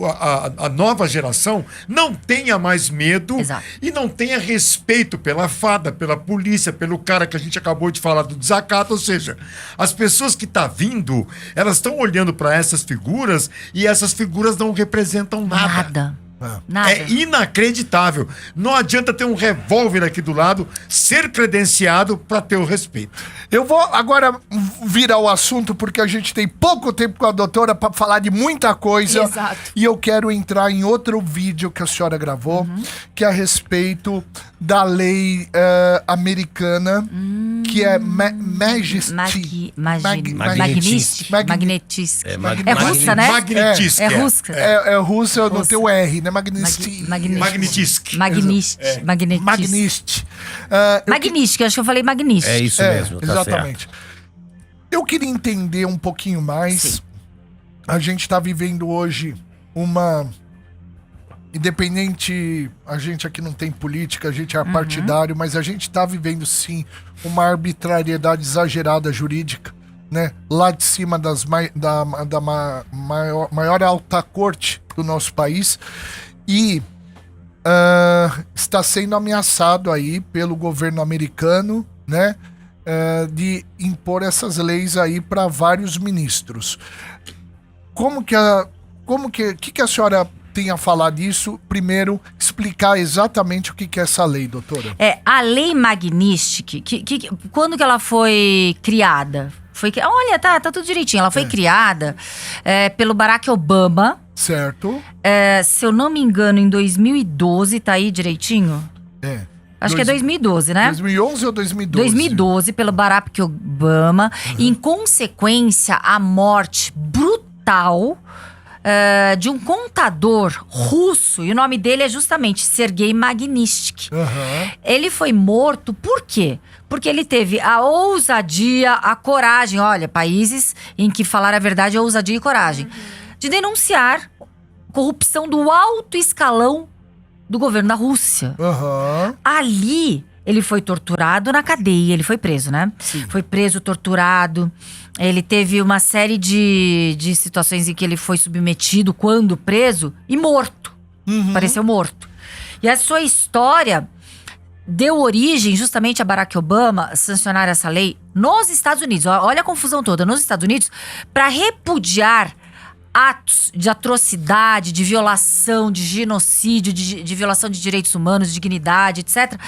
[SPEAKER 3] a nova geração não tenha mais medo
[SPEAKER 2] Exato.
[SPEAKER 3] e não tenha respeito pela fada, pela polícia, pelo cara que a gente acabou de falar do desacato. Ou seja, as pessoas que estão vindo, elas estão olhando para essas figuras e essas figuras não representam nada.
[SPEAKER 2] Nada.
[SPEAKER 3] É inacreditável. Não adianta ter um revólver aqui do lado, ser credenciado para ter o respeito.
[SPEAKER 1] Eu vou agora virar o assunto porque a gente tem pouco tempo com a doutora para falar de muita coisa.
[SPEAKER 5] Exato.
[SPEAKER 1] E eu quero entrar em outro vídeo que a senhora gravou, que é a respeito da lei americana, que é Magnitsky.
[SPEAKER 2] Magnística.
[SPEAKER 1] Magnística.
[SPEAKER 2] É russa, né?
[SPEAKER 3] Magnetisk.
[SPEAKER 2] É russa.
[SPEAKER 1] É russa, não
[SPEAKER 2] Russa.
[SPEAKER 1] tem o R, né? Magnitsky.
[SPEAKER 3] Magnetisk.
[SPEAKER 2] Magnística.
[SPEAKER 1] Magnística.
[SPEAKER 2] Magnística, acho que eu falei magnística.
[SPEAKER 4] É isso mesmo, tá
[SPEAKER 1] exatamente.
[SPEAKER 4] certo.
[SPEAKER 1] Eu queria entender um pouquinho mais.
[SPEAKER 2] Sim.
[SPEAKER 1] A gente está vivendo hoje uma... Independente, a gente aqui não tem política, a gente é partidário, mas a gente está vivendo sim uma arbitrariedade exagerada jurídica, né? Lá de cima da maior alta corte do nosso país. E está sendo ameaçado aí pelo governo americano, né? De impor essas leis aí para vários ministros. O que a senhora voltem a falar disso, primeiro explicar exatamente o que é essa lei, doutora.
[SPEAKER 2] A lei Magnitsky, quando que ela foi criada? Olha, tá tudo direitinho. Ela foi criada pelo Barack Obama.
[SPEAKER 1] Certo.
[SPEAKER 2] Se eu não me engano, em 2012, tá aí direitinho? Acho que é 2012, né?
[SPEAKER 1] 2011 ou 2012?
[SPEAKER 2] 2012, pelo Barack Obama. Em consequência, a morte brutal de um contador russo. E o nome dele é justamente Sergei Magnitsky. Ele foi morto por quê? Porque ele teve a ousadia, a coragem. Olha, países em que falar a verdade é ousadia e coragem. De denunciar corrupção do alto escalão do governo da Rússia. Ali, ele foi torturado na cadeia. Ele foi preso, né?
[SPEAKER 1] Sim.
[SPEAKER 2] Foi preso, torturado. Ele teve uma série de situações em que ele foi submetido quando preso e morto. Pareceu morto. E a sua história deu origem justamente a Barack Obama sancionar essa lei nos Estados Unidos. Olha a confusão toda. Nos Estados Unidos, para repudiar atos de atrocidade, de violação, de genocídio, de violação de direitos humanos, de dignidade, etc.,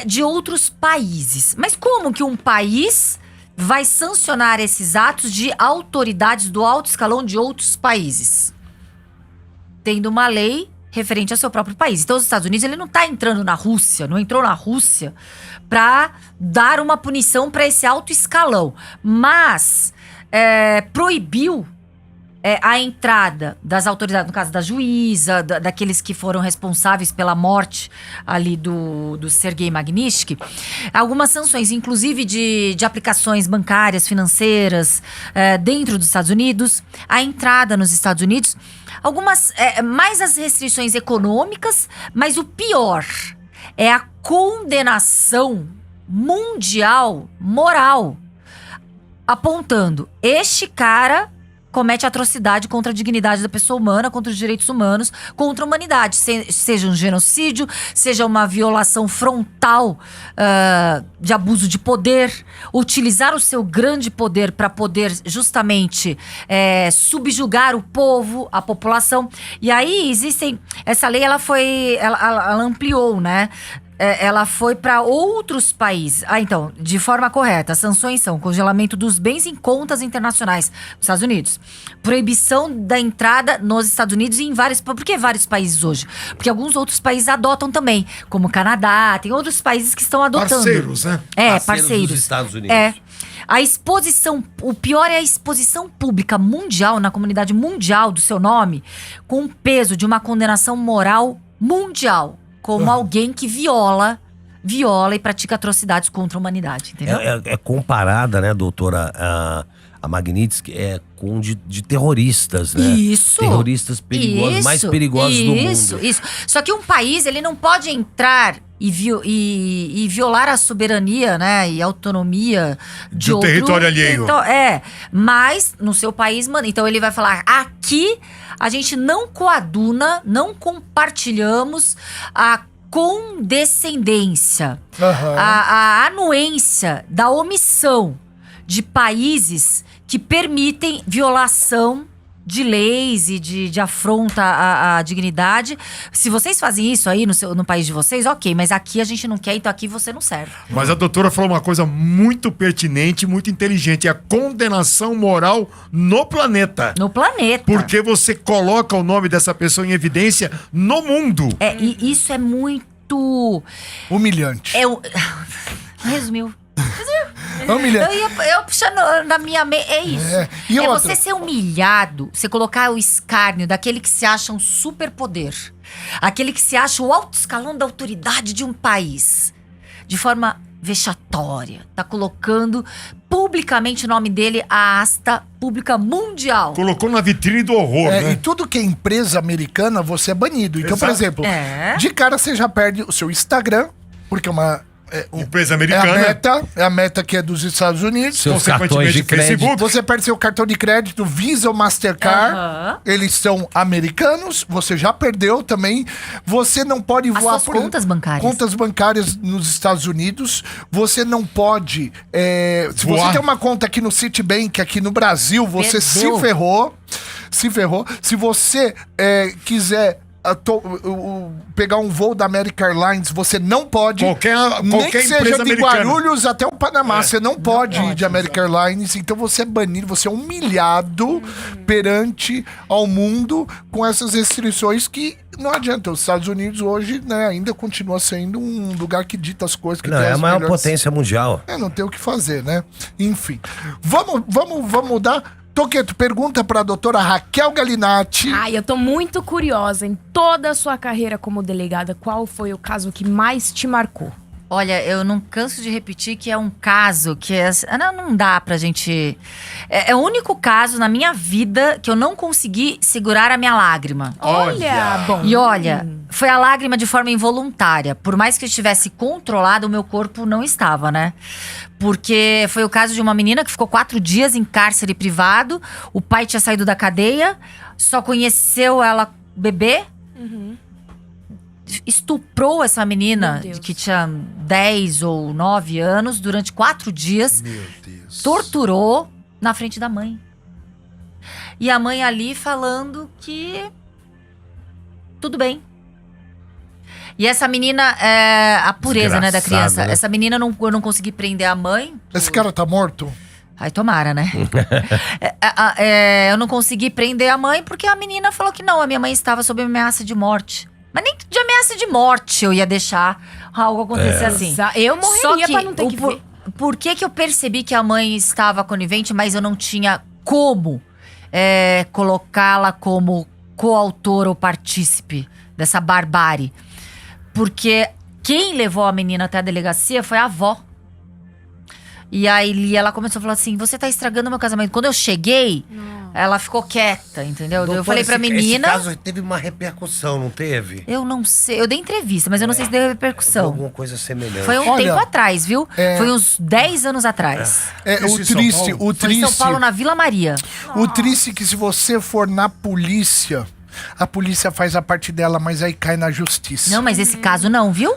[SPEAKER 2] de outros países. Mas como que um país vai sancionar esses atos de autoridades do alto escalão de outros países? Tendo uma lei referente ao seu próprio país. Então, os Estados Unidos, ele não está entrando na Rússia, não entrou na Rússia para dar uma punição para esse alto escalão, mas proibiu a entrada das autoridades, no caso da juíza, daqueles que foram responsáveis pela morte ali do Sergei Magnitsky, algumas sanções, inclusive de aplicações bancárias, financeiras, dentro dos Estados Unidos, a entrada nos Estados Unidos, algumas, mais as restrições econômicas, mas o pior é a condenação mundial, moral, apontando, este cara comete atrocidade contra a dignidade da pessoa humana, contra os direitos humanos, contra a humanidade. Seja um genocídio, seja uma violação frontal de abuso de poder, utilizar o seu grande poder para poder justamente subjugar o povo, a população. E aí existem... Essa lei, ela ampliou, né? Ela foi para outros países. Então, de forma correta, as sanções são congelamento dos bens em contas internacionais nos Estados Unidos, proibição da entrada nos Estados Unidos e em vários... Por que vários países hoje? Porque alguns outros países adotam também, como o Canadá, tem outros países que estão adotando.
[SPEAKER 3] Parceiros, né?
[SPEAKER 2] Parceiros
[SPEAKER 4] dos Estados Unidos.
[SPEAKER 2] A exposição, o pior é a exposição pública mundial, na comunidade mundial do seu nome, com o peso de uma condenação moral mundial. Como alguém que viola e pratica atrocidades contra a humanidade, entendeu?
[SPEAKER 4] É comparada, né, doutora, a Magnitsky com de terroristas, né?
[SPEAKER 2] Isso.
[SPEAKER 4] Terroristas perigosos, mais perigosos do mundo.
[SPEAKER 2] Isso. Só que um país, ele não pode entrar e violar a soberania, né, e a autonomia de outro
[SPEAKER 3] território alheio.
[SPEAKER 2] Então, mas no seu país, mano, então ele vai falar, aqui a gente não coaduna, não compartilhamos a condescendência, a anuência da omissão de países que permitem violação de leis e de afronta à dignidade. Se vocês fazem isso aí no país de vocês, ok, mas aqui a gente não quer, então aqui você não serve.
[SPEAKER 3] Mas a doutora falou uma coisa muito pertinente, muito inteligente, é a condenação moral no planeta.
[SPEAKER 2] No planeta.
[SPEAKER 3] Porque você coloca o nome dessa pessoa em evidência no mundo.
[SPEAKER 2] E isso é muito...
[SPEAKER 1] humilhante.
[SPEAKER 2] Resumiu.
[SPEAKER 1] Humilhante.
[SPEAKER 2] Eu puxando na minha mente. É isso.
[SPEAKER 1] E outra?
[SPEAKER 2] Você ser humilhado, você colocar o escárnio daquele que se acha um superpoder, aquele que se acha o alto escalão da autoridade de um país, de forma vexatória. Tá colocando publicamente o nome dele à asta pública mundial.
[SPEAKER 3] Colocou na vitrine do horror, né?
[SPEAKER 1] E tudo que é empresa americana, você é banido. Então, por
[SPEAKER 3] Exato.
[SPEAKER 1] exemplo, de cara você já perde o seu Instagram, porque é uma...
[SPEAKER 3] Empresa americana.
[SPEAKER 1] É a meta que é dos Estados Unidos.
[SPEAKER 4] Seus cartões de crédito.
[SPEAKER 3] Facebook.
[SPEAKER 1] Você perde seu cartão de crédito, Visa ou Mastercard. Eles são americanos. Você já perdeu também. Você não pode voar
[SPEAKER 2] suas contas bancárias.
[SPEAKER 1] Contas bancárias nos Estados Unidos. Você não pode... se
[SPEAKER 3] Voar.
[SPEAKER 1] você tem uma conta aqui no Citibank, aqui no Brasil, você
[SPEAKER 2] Perdeu.
[SPEAKER 1] se ferrou. Se ferrou. Se você quiser pegar um voo da American Airlines, você não pode.
[SPEAKER 3] Qualquer
[SPEAKER 1] que seja
[SPEAKER 3] empresa
[SPEAKER 1] de
[SPEAKER 3] americana.
[SPEAKER 1] Guarulhos até o Panamá. Você não pode ir de American Airlines. Então você é banido, você é humilhado perante ao mundo com essas restrições que não adianta. Os Estados Unidos hoje, né, ainda continua sendo um lugar que dita as coisas. Que
[SPEAKER 4] Não,
[SPEAKER 1] tem
[SPEAKER 4] é a
[SPEAKER 1] as
[SPEAKER 4] maior
[SPEAKER 1] melhores-
[SPEAKER 4] potência mundial.
[SPEAKER 1] não tem o que fazer, né? Enfim. Vamos mudar. Toqueto, pergunta pra doutora Raquel Galinatti.
[SPEAKER 5] Ai, eu tô muito curiosa. Em toda a sua carreira como delegada, qual foi o caso que mais te marcou?
[SPEAKER 2] Olha, eu não canso de repetir que é um caso que não dá pra gente... É o único caso na minha vida que eu não consegui segurar a minha lágrima.
[SPEAKER 5] Olha, bom.
[SPEAKER 2] E olha, foi a lágrima de forma involuntária. Por mais que eu estivesse controlado, o meu corpo não estava, né? Porque foi o caso de uma menina que ficou 4 dias em cárcere privado. O pai tinha saído da cadeia, só conheceu ela bebê. Estuprou essa menina,
[SPEAKER 5] Meu Deus.
[SPEAKER 2] que tinha 10 ou 9 anos, durante 4 dias.
[SPEAKER 1] Meu Deus.
[SPEAKER 2] Torturou na frente da mãe. E a mãe ali falando que tudo bem. E essa menina, a pureza, né, da
[SPEAKER 4] Desgraçado,
[SPEAKER 2] criança.
[SPEAKER 4] né?
[SPEAKER 2] Essa menina, eu não consegui prender a mãe.
[SPEAKER 1] Esse cara tá morto?
[SPEAKER 2] Ai, tomara, né? Eu não consegui prender a mãe porque a menina falou que não, a minha mãe estava sob ameaça de morte. Mas nem de ameaça de morte eu ia deixar algo acontecer assim.
[SPEAKER 5] Eu morreria pra não ter que ver.
[SPEAKER 2] Por que eu percebi que a mãe estava conivente, mas eu não tinha como colocá-la como coautora ou partícipe dessa barbárie? Porque quem levou a menina até a delegacia foi a avó. E aí ela começou a falar assim, você tá estragando meu casamento. Quando eu cheguei, ela ficou quieta, entendeu?
[SPEAKER 4] Doutor,
[SPEAKER 2] eu falei pra menina...
[SPEAKER 4] Esse caso teve uma repercussão, não teve?
[SPEAKER 2] Eu não sei, eu dei entrevista, mas eu não sei se deu repercussão.
[SPEAKER 4] Alguma coisa semelhante.
[SPEAKER 2] Foi um
[SPEAKER 1] Olha,
[SPEAKER 2] tempo atrás, viu? Foi uns 10 anos atrás.
[SPEAKER 3] Isso em São Paulo?
[SPEAKER 1] O
[SPEAKER 2] Foi em São
[SPEAKER 1] triste,
[SPEAKER 2] Paulo, na Vila Maria.
[SPEAKER 1] o triste é que se você for na polícia, a polícia faz a parte dela, mas aí cai na justiça.
[SPEAKER 2] Não, mas esse caso não, viu?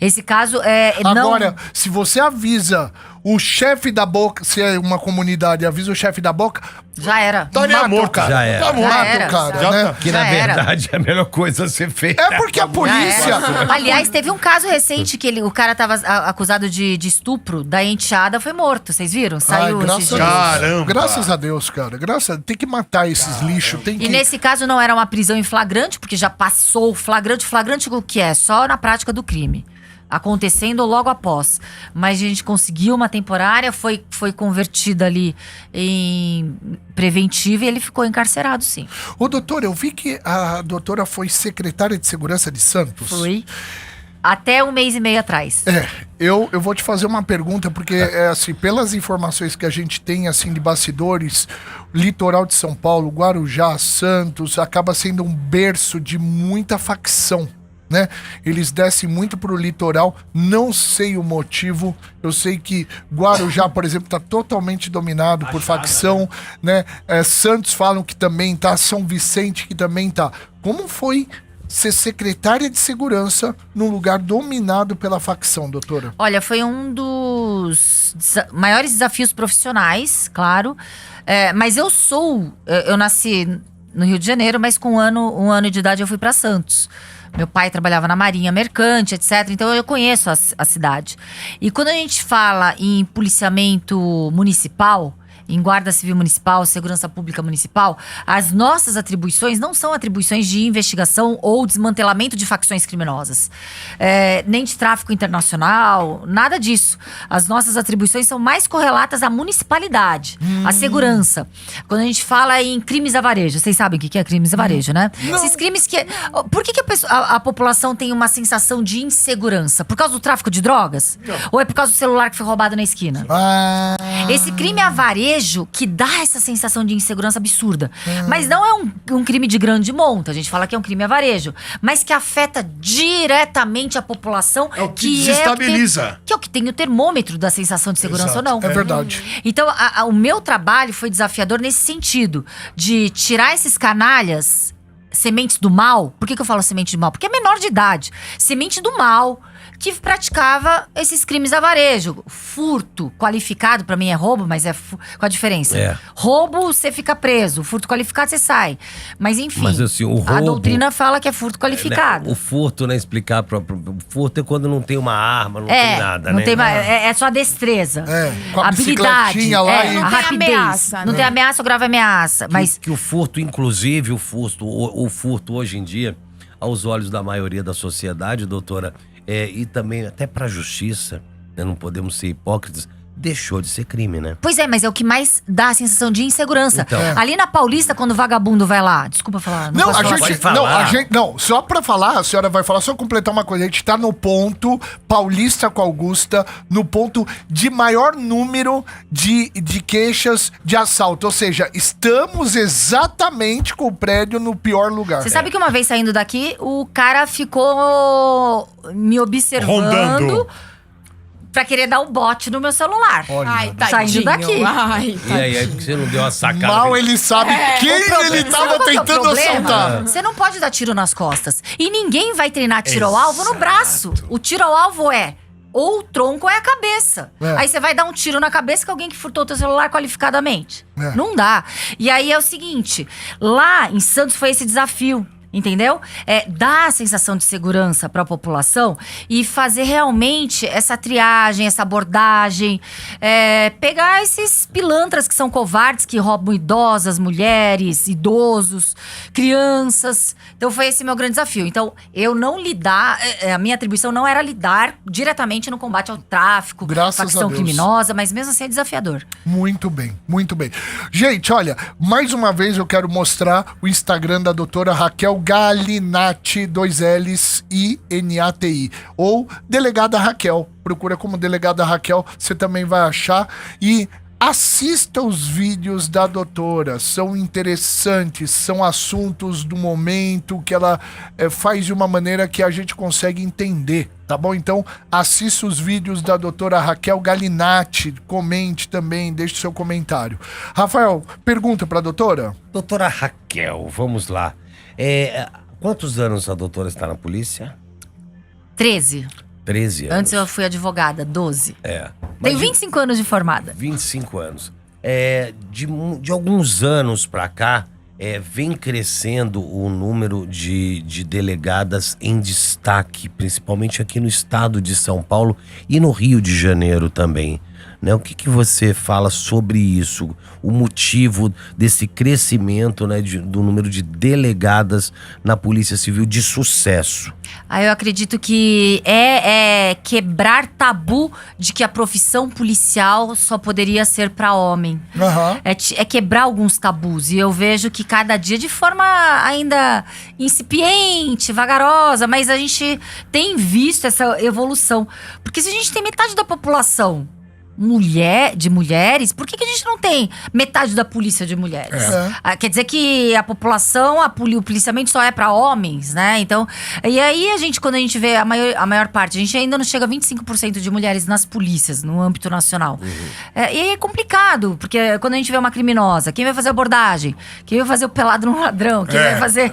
[SPEAKER 2] Esse caso
[SPEAKER 1] Agora,
[SPEAKER 2] não...
[SPEAKER 1] se você avisa o chefe da boca, se é uma comunidade, avisa o chefe da boca,
[SPEAKER 2] Já era.
[SPEAKER 3] Estaria
[SPEAKER 1] mata o
[SPEAKER 3] morto.
[SPEAKER 1] cara.
[SPEAKER 4] Já era.
[SPEAKER 3] Tá morto.
[SPEAKER 2] Já
[SPEAKER 1] Mata
[SPEAKER 2] era.
[SPEAKER 1] o cara,
[SPEAKER 3] Já
[SPEAKER 1] né?
[SPEAKER 3] tá.
[SPEAKER 4] Que na
[SPEAKER 2] Já era.
[SPEAKER 4] verdade é a melhor coisa a ser feita.
[SPEAKER 1] É porque a polícia...
[SPEAKER 2] Já era. Aliás, teve um caso recente que o cara tava acusado de estupro, da enteada foi morto. Vocês viram? Saiu
[SPEAKER 1] Ai,
[SPEAKER 2] esses
[SPEAKER 1] graças a
[SPEAKER 2] dias.
[SPEAKER 1] Deus.
[SPEAKER 3] Caramba.
[SPEAKER 1] Graças a Deus, cara. Tem que matar esses lixos. Tem que...
[SPEAKER 2] E nesse caso não era uma prisão em flagrante, porque já passou o flagrante. Flagrante o que é? Só na prática do crime. Acontecendo logo após. Mas a gente conseguiu uma temporária, foi convertida ali em preventiva e ele ficou encarcerado, sim.
[SPEAKER 1] Ô, doutor, eu vi que a doutora foi secretária de Segurança de Santos.
[SPEAKER 2] Foi. Até 1 mês e meio atrás.
[SPEAKER 1] Eu vou te fazer uma pergunta, porque, assim, pelas informações que a gente tem, assim, de bastidores, litoral de São Paulo, Guarujá, Santos, acaba sendo um berço de muita facção, né? Eles descem muito pro litoral, não sei o motivo. Eu sei que Guarujá, por exemplo, tá totalmente dominado por facção, né? Santos falam que também tá, São Vicente que também tá. Como foi ser secretária de segurança num lugar dominado pela facção, doutora?
[SPEAKER 2] Olha, foi um dos maiores desafios profissionais, claro. Mas eu nasci no Rio de Janeiro, mas com um ano de idade eu fui para Santos. Meu pai trabalhava na Marinha Mercante, etc. Então eu conheço a cidade. E quando a gente fala em policiamento municipal, em Guarda Civil Municipal, Segurança Pública Municipal, as nossas atribuições não são atribuições de investigação ou desmantelamento de facções criminosas. Nem de tráfico internacional, nada disso. As nossas atribuições são mais correlatas à municipalidade, à segurança. Quando a gente fala em crimes a varejo, vocês sabem o que é crimes a varejo, né? Esses crimes que... Por que a população tem uma sensação de insegurança? Por causa do tráfico de drogas? Ou é por causa do celular que foi roubado na esquina? Esse crime a varejo que dá essa sensação de insegurança absurda. Mas não é um crime de grande monta. A gente fala que é um crime a varejo. Mas que afeta diretamente a população.
[SPEAKER 3] É o que desestabiliza.
[SPEAKER 2] Que é o que tem o termômetro da sensação de segurança ou não.
[SPEAKER 1] É verdade.
[SPEAKER 2] Então, o meu trabalho foi desafiador nesse sentido. De tirar esses canalhas, sementes do mal. Por que eu falo semente do mal? Porque é menor de idade. Semente do mal. que praticava esses crimes a varejo. Furto qualificado, pra mim é roubo, mas qual a diferença?
[SPEAKER 4] É.
[SPEAKER 2] Roubo, você fica preso. Furto qualificado, você sai. Mas enfim,
[SPEAKER 4] Mas, assim, o
[SPEAKER 2] a
[SPEAKER 4] roubo-
[SPEAKER 2] doutrina fala que é furto qualificado.
[SPEAKER 4] O furto, né? Explicar o furto é quando não tem uma arma, não tem nada,
[SPEAKER 2] não
[SPEAKER 4] né?
[SPEAKER 2] tem é só destreza.
[SPEAKER 1] Com a
[SPEAKER 2] habilidade.
[SPEAKER 1] bicicletinha lá e-
[SPEAKER 2] a
[SPEAKER 5] Não tem
[SPEAKER 2] rapidez.
[SPEAKER 5] ameaça,
[SPEAKER 2] Não
[SPEAKER 5] né?
[SPEAKER 2] tem ameaça ou grave ameaça. Mas
[SPEAKER 4] Que o furto, inclusive o furto hoje em dia, aos olhos da maioria da sociedade, doutora, e também até pra justiça, né, não podemos ser hipócritas, deixou de ser crime, né?
[SPEAKER 2] Pois é, mas é o que mais dá a sensação de insegurança.
[SPEAKER 4] Então.
[SPEAKER 2] Ali na Paulista, quando o vagabundo vai lá. Desculpa falar.
[SPEAKER 1] Não,
[SPEAKER 2] posso
[SPEAKER 1] a
[SPEAKER 2] falar.
[SPEAKER 1] gente,
[SPEAKER 4] Pode falar.
[SPEAKER 1] não, a gente. Não, só pra falar, a senhora vai falar, só completar uma coisa. A gente tá no ponto, Paulista com Augusta, no ponto de maior número de queixas de assalto. Ou seja, estamos exatamente com o prédio no pior lugar.
[SPEAKER 2] Você sabe que uma vez saindo daqui, o cara ficou me observando
[SPEAKER 3] Rondando.
[SPEAKER 2] pra querer dar um bote no meu celular.
[SPEAKER 1] Olha,
[SPEAKER 5] Ai,
[SPEAKER 2] Saindo
[SPEAKER 5] tadinho.
[SPEAKER 2] daqui.
[SPEAKER 5] Ai,
[SPEAKER 4] E aí, porque você não deu uma sacada.
[SPEAKER 1] Mal ele sabe quem ele
[SPEAKER 2] Sabe
[SPEAKER 1] tava
[SPEAKER 2] qual que é o
[SPEAKER 1] tentando
[SPEAKER 2] problema?
[SPEAKER 1] assaltar.
[SPEAKER 2] Você não pode dar tiro nas costas. E ninguém vai treinar tiro ao alvo no braço. O tiro ao alvo é ou o tronco ou é a cabeça.
[SPEAKER 1] É.
[SPEAKER 2] Aí você vai dar um tiro na cabeça com alguém que furtou teu celular qualificadamente.
[SPEAKER 1] É.
[SPEAKER 2] Não dá. E aí é o seguinte, lá em Santos foi esse desafio. Entendeu? Dar a sensação de segurança para a população e fazer realmente essa triagem, essa abordagem. Pegar esses pilantras que são covardes, que roubam idosas, mulheres, idosos, crianças. Então foi esse meu grande desafio. Então, eu não lidar... a minha atribuição não era lidar diretamente no combate ao tráfico,
[SPEAKER 1] Graças a
[SPEAKER 2] facção
[SPEAKER 1] Deus.
[SPEAKER 2] criminosa, mas mesmo assim é desafiador.
[SPEAKER 1] Muito bem, muito bem. Gente, olha, mais uma vez eu quero mostrar o Instagram da doutora Raquel Galinatti, 2 L's e N-A-T-I. Ou Delegada Raquel. Procura como Delegada Raquel, você também vai achar. E assista os vídeos da doutora, são interessantes, são assuntos do momento que ela faz de uma maneira que a gente consegue entender, tá bom? Então, assista os vídeos da doutora Raquel Galinatti, comente também, deixe seu comentário. Rafael, pergunta pra doutora?
[SPEAKER 4] Doutora Raquel, vamos lá. Quantos anos a doutora está na polícia?
[SPEAKER 2] 13.
[SPEAKER 4] 13 anos.
[SPEAKER 2] Antes eu fui advogada, 12.
[SPEAKER 4] Mas
[SPEAKER 2] Tenho 25 anos de formada.
[SPEAKER 4] 25 anos. De alguns anos pra cá, vem crescendo o número de delegadas em destaque, principalmente aqui no estado de São Paulo e no Rio de Janeiro também. Né? O que você fala sobre isso? O motivo desse crescimento, né, do número de delegadas na Polícia Civil de sucesso?
[SPEAKER 2] Eu acredito que é quebrar tabu de que a profissão policial só poderia ser para homem.
[SPEAKER 1] Aham.
[SPEAKER 2] É quebrar alguns tabus. E eu vejo que cada dia, de forma ainda incipiente, vagarosa, mas a gente tem visto essa evolução. Porque se a gente tem metade da população de mulheres, por que a gente não tem metade da polícia de mulheres? Quer dizer que a população, o policiamento só é pra homens, né? Então, e aí quando a gente vê a maior parte, a gente ainda não chega a 25% de mulheres nas polícias, no âmbito nacional. E aí é complicado, porque quando a gente vê uma criminosa, quem vai fazer a abordagem? Quem vai fazer o pelado no ladrão? Quem vai fazer...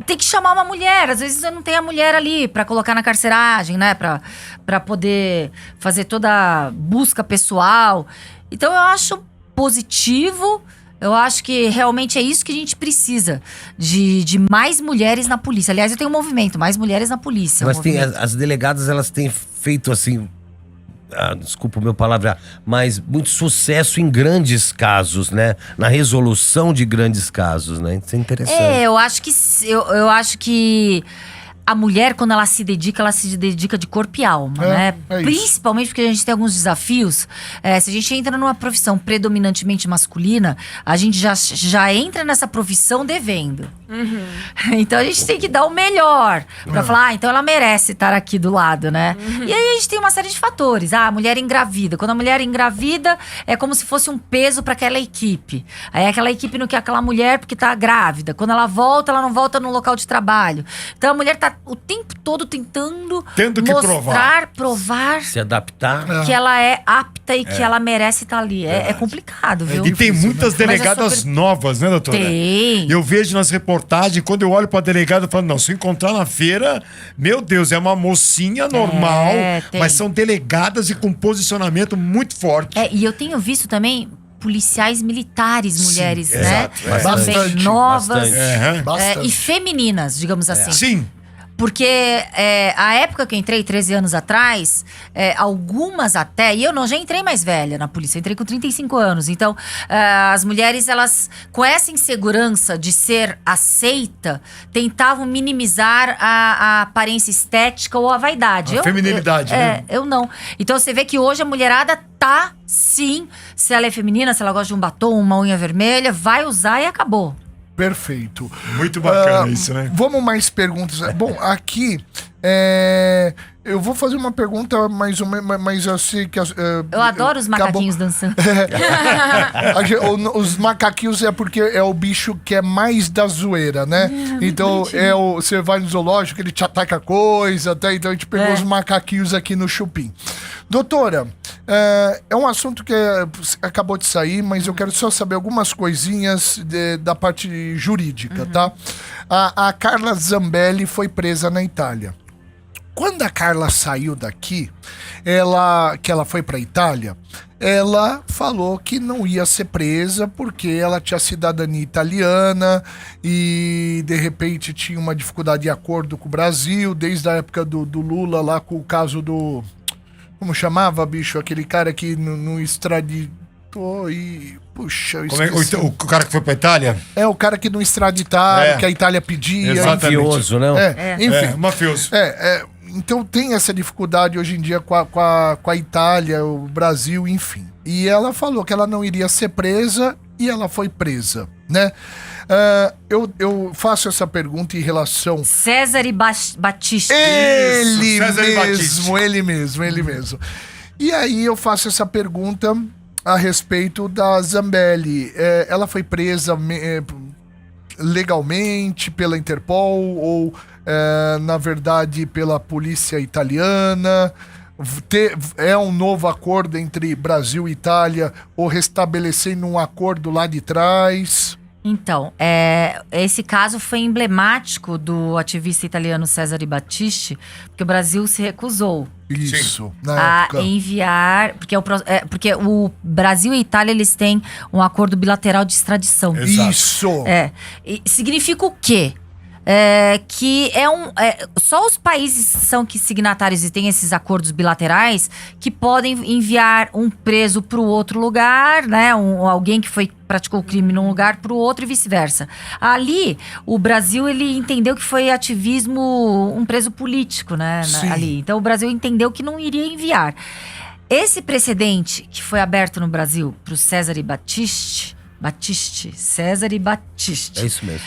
[SPEAKER 2] Tem que chamar uma mulher, às vezes não tem a mulher ali pra colocar na carceragem, né? Pra poder fazer toda a busca pessoal. Então eu acho positivo, eu acho que realmente é isso que a gente precisa, de mais mulheres na polícia. Aliás, eu tenho um movimento, mais mulheres na polícia.
[SPEAKER 4] As delegadas, elas têm feito assim, desculpa o meu palavra, mas muito sucesso em grandes casos, né? Na resolução de grandes casos, né? Isso é interessante.
[SPEAKER 2] Eu acho que a mulher, quando ela se dedica de corpo e alma, né?
[SPEAKER 1] É isso.
[SPEAKER 2] Principalmente porque a gente tem alguns desafios. Se a gente entra numa profissão predominantemente masculina, a gente já entra nessa profissão devendo. Então a gente tem que dar o melhor pra falar, então ela merece estar aqui do lado, né? E aí a gente tem uma série de fatores. A mulher engravida. Quando a mulher engravida, é como se fosse um peso pra aquela equipe. Aí aquela equipe não quer aquela mulher porque tá grávida. Quando ela não volta no local de trabalho. Então a mulher tá o tempo todo tendo que provar
[SPEAKER 4] Se adaptar.
[SPEAKER 2] que ela é apta e que ela merece estar ali. É complicado, viu?
[SPEAKER 3] E tem muitas
[SPEAKER 2] Mas é
[SPEAKER 3] delegadas
[SPEAKER 2] super-
[SPEAKER 3] novas, né, doutora?
[SPEAKER 2] Tem.
[SPEAKER 3] Eu vejo nas reportagens reportagem, quando eu olho pra delegada, eu falo, não, se eu encontrar na feira, meu Deus, é uma mocinha normal,
[SPEAKER 2] tem.
[SPEAKER 3] mas são delegadas e com posicionamento muito forte.
[SPEAKER 2] E eu tenho visto também policiais militares, mulheres, né?
[SPEAKER 3] exato,
[SPEAKER 2] Também
[SPEAKER 1] bastante,
[SPEAKER 2] novas.
[SPEAKER 4] bastante.
[SPEAKER 1] Bastante.
[SPEAKER 2] E femininas, digamos assim.
[SPEAKER 3] Sim.
[SPEAKER 2] Porque a época que eu entrei, 13 anos atrás, algumas até... E eu já entrei mais velha na polícia, eu entrei com 35 anos. Então, as mulheres, elas, com essa insegurança de ser aceita, tentavam minimizar a aparência estética ou a vaidade.
[SPEAKER 3] A feminilidade, né?
[SPEAKER 2] Eu não. Então, você vê que hoje a mulherada tá, sim, se ela é feminina, se ela gosta de um batom, uma unha vermelha, vai usar e acabou.
[SPEAKER 1] Perfeito.
[SPEAKER 3] Muito bacana isso, né?
[SPEAKER 1] Vamos mais perguntas. Bom, aqui eu vou fazer uma pergunta mais ou menos, mas eu sei que
[SPEAKER 2] Eu adoro os macaquinhos dançando.
[SPEAKER 1] Os macaquinhos é porque é o bicho que é mais da zoeira, né? Então você vai no zoológico, ele te ataca coisa, tá? Então a gente pegou os macaquinhos aqui no Chupim. Doutora, é um assunto que acabou de sair, mas eu quero só saber algumas coisinhas da parte jurídica, tá? A Carla Zambelli foi presa na Itália. Quando a Carla saiu daqui, que ela foi pra Itália, ela falou que não ia ser presa porque ela tinha cidadania italiana e de repente tinha uma dificuldade de acordo com o Brasil, desde a época do Lula lá com o caso do... Como chamava, bicho? Aquele cara que não extraditou e... Puxa, eu esqueci.
[SPEAKER 3] O cara que foi pra Itália?
[SPEAKER 1] É, o cara que não extraditaram, que a Itália pedia.
[SPEAKER 3] Exatamente.
[SPEAKER 4] Mafioso, né?
[SPEAKER 1] Enfim.
[SPEAKER 3] Mafioso.
[SPEAKER 1] Então tem essa dificuldade hoje em dia com a Itália, o Brasil, enfim. E ela falou que ela não iria ser presa e ela foi presa, né? Eu faço essa pergunta em relação...
[SPEAKER 2] César Batista.
[SPEAKER 1] Ele
[SPEAKER 3] César
[SPEAKER 1] mesmo. E aí eu faço essa pergunta a respeito da Zambelli. Ela foi presa legalmente pela Interpol ou, na verdade, pela polícia italiana? É um novo acordo entre Brasil e Itália ou restabelecendo um acordo lá de trás?
[SPEAKER 2] Então, esse caso foi emblemático do ativista italiano Cesare Battisti, porque o Brasil se recusou
[SPEAKER 1] Isso, na época.
[SPEAKER 2] enviar... Porque o Brasil e a Itália, eles têm um acordo bilateral de extradição.
[SPEAKER 3] Exato.
[SPEAKER 1] Isso!
[SPEAKER 2] E significa o quê? Que só os países são signatários e têm esses acordos bilaterais que podem enviar um preso para o outro lugar, né? Alguém que praticou o crime num lugar para o outro e vice-versa. Ali, o Brasil, ele entendeu que foi ativismo, um preso político, né? Ali. Então, o Brasil entendeu que não iria enviar. Esse precedente que foi aberto no Brasil para o Cesare Battisti, Cesare Battisti.
[SPEAKER 4] É isso mesmo.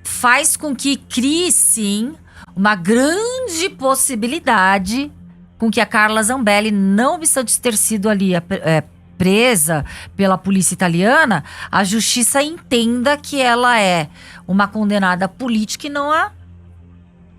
[SPEAKER 2] Faz com que crie, sim, uma grande possibilidade com que a Carla Zambelli, não obstante ter sido ali presa pela polícia italiana, a justiça entenda que ela é uma condenada política e não a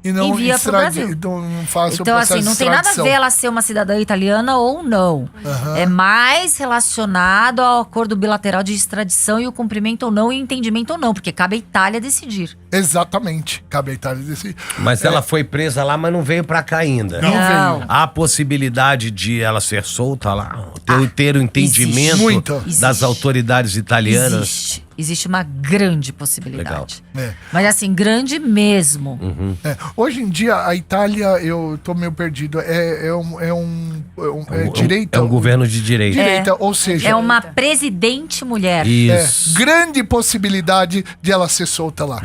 [SPEAKER 2] envia pro Brasil.
[SPEAKER 1] Não faça
[SPEAKER 2] então,
[SPEAKER 1] o
[SPEAKER 2] assim, não tem nada a ver ela ser uma cidadã italiana ou não. É mais relacionado ao acordo bilateral de extradição e o cumprimento ou não e o entendimento ou não, porque cabe à Itália decidir.
[SPEAKER 1] Exatamente, cabe à Itália decidir.
[SPEAKER 4] Mas ela foi presa lá, mas não veio pra cá ainda.
[SPEAKER 1] Não veio.
[SPEAKER 4] Há a possibilidade de ela ser solta lá? Ter o entendimento
[SPEAKER 1] Muita.
[SPEAKER 4] das autoridades italianas?
[SPEAKER 2] Existe uma grande possibilidade.
[SPEAKER 1] Legal.
[SPEAKER 2] Mas assim, grande mesmo.
[SPEAKER 1] Hoje em dia, a Itália, eu tô meio perdido, direita?
[SPEAKER 4] É um governo de direita.
[SPEAKER 1] Direita, ou seja...
[SPEAKER 2] É uma presidente mulher.
[SPEAKER 4] Isso.
[SPEAKER 1] Grande possibilidade de ela ser solta lá.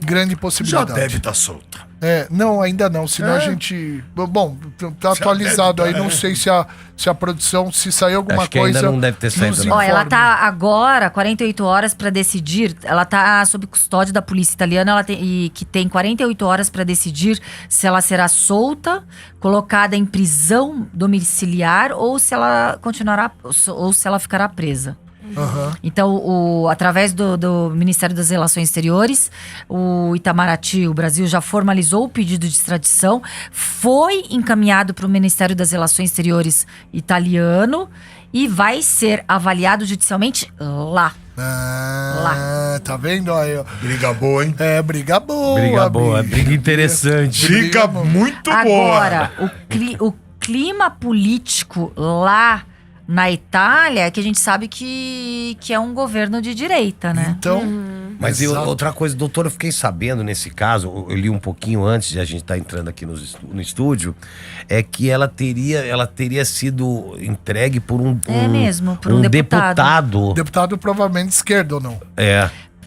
[SPEAKER 1] Grande
[SPEAKER 3] Já
[SPEAKER 1] possibilidade.
[SPEAKER 3] deve estar solta.
[SPEAKER 1] Não, ainda não. Senão a gente... Bom, tá atualizado aí. Não sei se a produção, se saiu alguma
[SPEAKER 4] Acho que
[SPEAKER 1] coisa...
[SPEAKER 4] ainda não deve ter saído,
[SPEAKER 1] nos
[SPEAKER 4] não.
[SPEAKER 2] Ela
[SPEAKER 1] informe.
[SPEAKER 2] tá agora 48 horas pra decidir. Ela tá sob custódia da polícia italiana, que tem 48 horas pra decidir se ela será solta, colocada em prisão domiciliar ou se ela continuará ou se ela ficará presa. Então, através do Ministério das Relações Exteriores, o Itamaraty, o Brasil, já formalizou o pedido de extradição, foi encaminhado para o Ministério das Relações Exteriores italiano e vai ser avaliado judicialmente lá.
[SPEAKER 1] Ah, tá vendo aí, ó?
[SPEAKER 3] Briga boa, hein?
[SPEAKER 1] É, briga boa.
[SPEAKER 4] Briga boa,
[SPEAKER 1] bicho.
[SPEAKER 4] briga interessante.
[SPEAKER 3] Briga muito boa.
[SPEAKER 2] Agora, o clima político lá na Itália, que a gente sabe que é um governo de direita, né?
[SPEAKER 1] Então,
[SPEAKER 4] Mas
[SPEAKER 1] exato.
[SPEAKER 4] outra coisa, doutor, eu fiquei sabendo nesse caso, eu li um pouquinho antes de a gente estar entrando aqui no estúdio, é que ela teria sido entregue por um
[SPEAKER 2] mesmo, por um deputado.
[SPEAKER 1] Deputado provavelmente esquerdo ou não?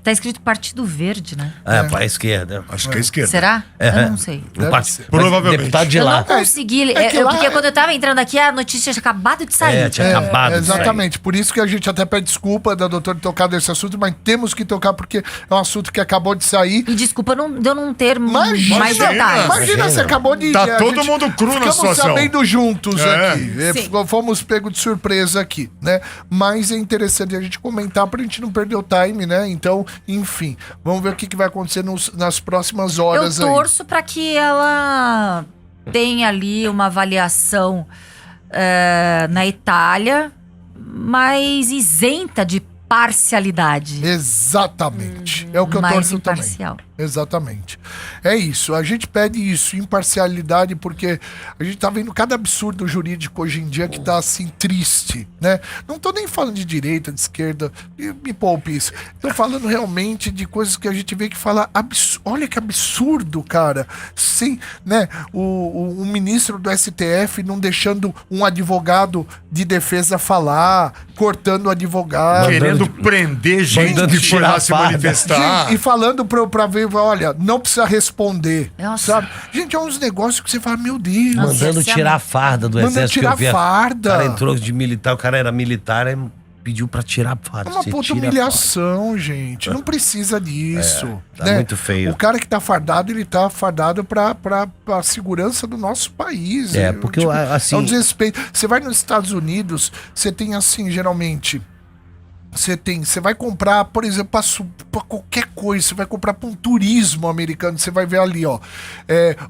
[SPEAKER 2] Tá escrito Partido Verde, né?
[SPEAKER 4] Para a esquerda.
[SPEAKER 3] Acho que é esquerda.
[SPEAKER 2] Será? Eu não sei.
[SPEAKER 1] ser.
[SPEAKER 3] Provavelmente.
[SPEAKER 4] Deputado de
[SPEAKER 2] Eu
[SPEAKER 4] lá.
[SPEAKER 2] não consegui.
[SPEAKER 1] É que lá
[SPEAKER 2] porque
[SPEAKER 1] é-
[SPEAKER 2] quando eu tava entrando aqui, a notícia tinha acabado de sair.
[SPEAKER 4] Tinha acabado de sair.
[SPEAKER 1] Exatamente. Por isso que a gente até pede desculpa da doutora tocar desse assunto, mas temos que tocar porque é um assunto que acabou de sair.
[SPEAKER 2] E desculpa de eu não ter
[SPEAKER 1] Imagina,
[SPEAKER 2] mais detalhes.
[SPEAKER 1] imagina, você acabou de...
[SPEAKER 3] Tá
[SPEAKER 1] a
[SPEAKER 3] todo mundo cru na
[SPEAKER 1] ficamos
[SPEAKER 3] situação.
[SPEAKER 1] sabendo juntos
[SPEAKER 3] É.
[SPEAKER 1] aqui.
[SPEAKER 2] Sim.
[SPEAKER 1] Fomos pegos de surpresa aqui, né? Mas é interessante a gente comentar pra gente não perder o time, né? Então, enfim, vamos ver o que vai acontecer nas próximas
[SPEAKER 2] Eu
[SPEAKER 1] horas aí.
[SPEAKER 2] torço pra que ela tenha ali uma avaliação na Itália, mas isenta de parcialidade.
[SPEAKER 1] Exatamente. É o que eu
[SPEAKER 2] mais
[SPEAKER 1] torço também.
[SPEAKER 2] imparcial.
[SPEAKER 1] Exatamente. É isso. A gente pede isso, imparcialidade, porque a gente tá vendo cada absurdo jurídico hoje em dia que tá assim, triste, né? Não tô nem falando de direita, de esquerda, me poupe isso. Tô falando realmente de coisas que a gente vê que fala olha que absurdo, cara. Sim, né? O ministro do STF não deixando um advogado de defesa falar, cortando o advogado.
[SPEAKER 3] Querendo prender gente
[SPEAKER 4] mandando
[SPEAKER 3] que foi lá
[SPEAKER 4] tirar
[SPEAKER 3] se
[SPEAKER 4] a farda.
[SPEAKER 3] manifestar.
[SPEAKER 1] Gente, e falando pra ver, olha, não precisa responder.
[SPEAKER 2] Nossa.
[SPEAKER 1] Sabe? Gente, é uns negócios que você fala, meu Deus.
[SPEAKER 2] Nossa.
[SPEAKER 4] Mandando
[SPEAKER 2] Esse é
[SPEAKER 4] tirar
[SPEAKER 2] amor.
[SPEAKER 4] a farda do
[SPEAKER 1] Mandando
[SPEAKER 4] exército.
[SPEAKER 1] tirar
[SPEAKER 4] que eu vi
[SPEAKER 1] a farda.
[SPEAKER 4] O cara entrou de militar, o cara era militar, aí pediu pra tirar a farda.
[SPEAKER 1] É uma
[SPEAKER 4] Você
[SPEAKER 1] puta
[SPEAKER 4] tira a
[SPEAKER 1] humilhação, gente. Não precisa disso.
[SPEAKER 4] tá
[SPEAKER 1] né?
[SPEAKER 4] muito feio.
[SPEAKER 1] O cara que tá fardado, ele tá fardado pra segurança do nosso país.
[SPEAKER 4] Porque, assim-
[SPEAKER 1] é um desrespeito. Você vai nos Estados Unidos, você tem assim, geralmente... Você vai comprar, por exemplo, pra qualquer coisa, você vai comprar pra um turismo americano, você vai ver ali, ó,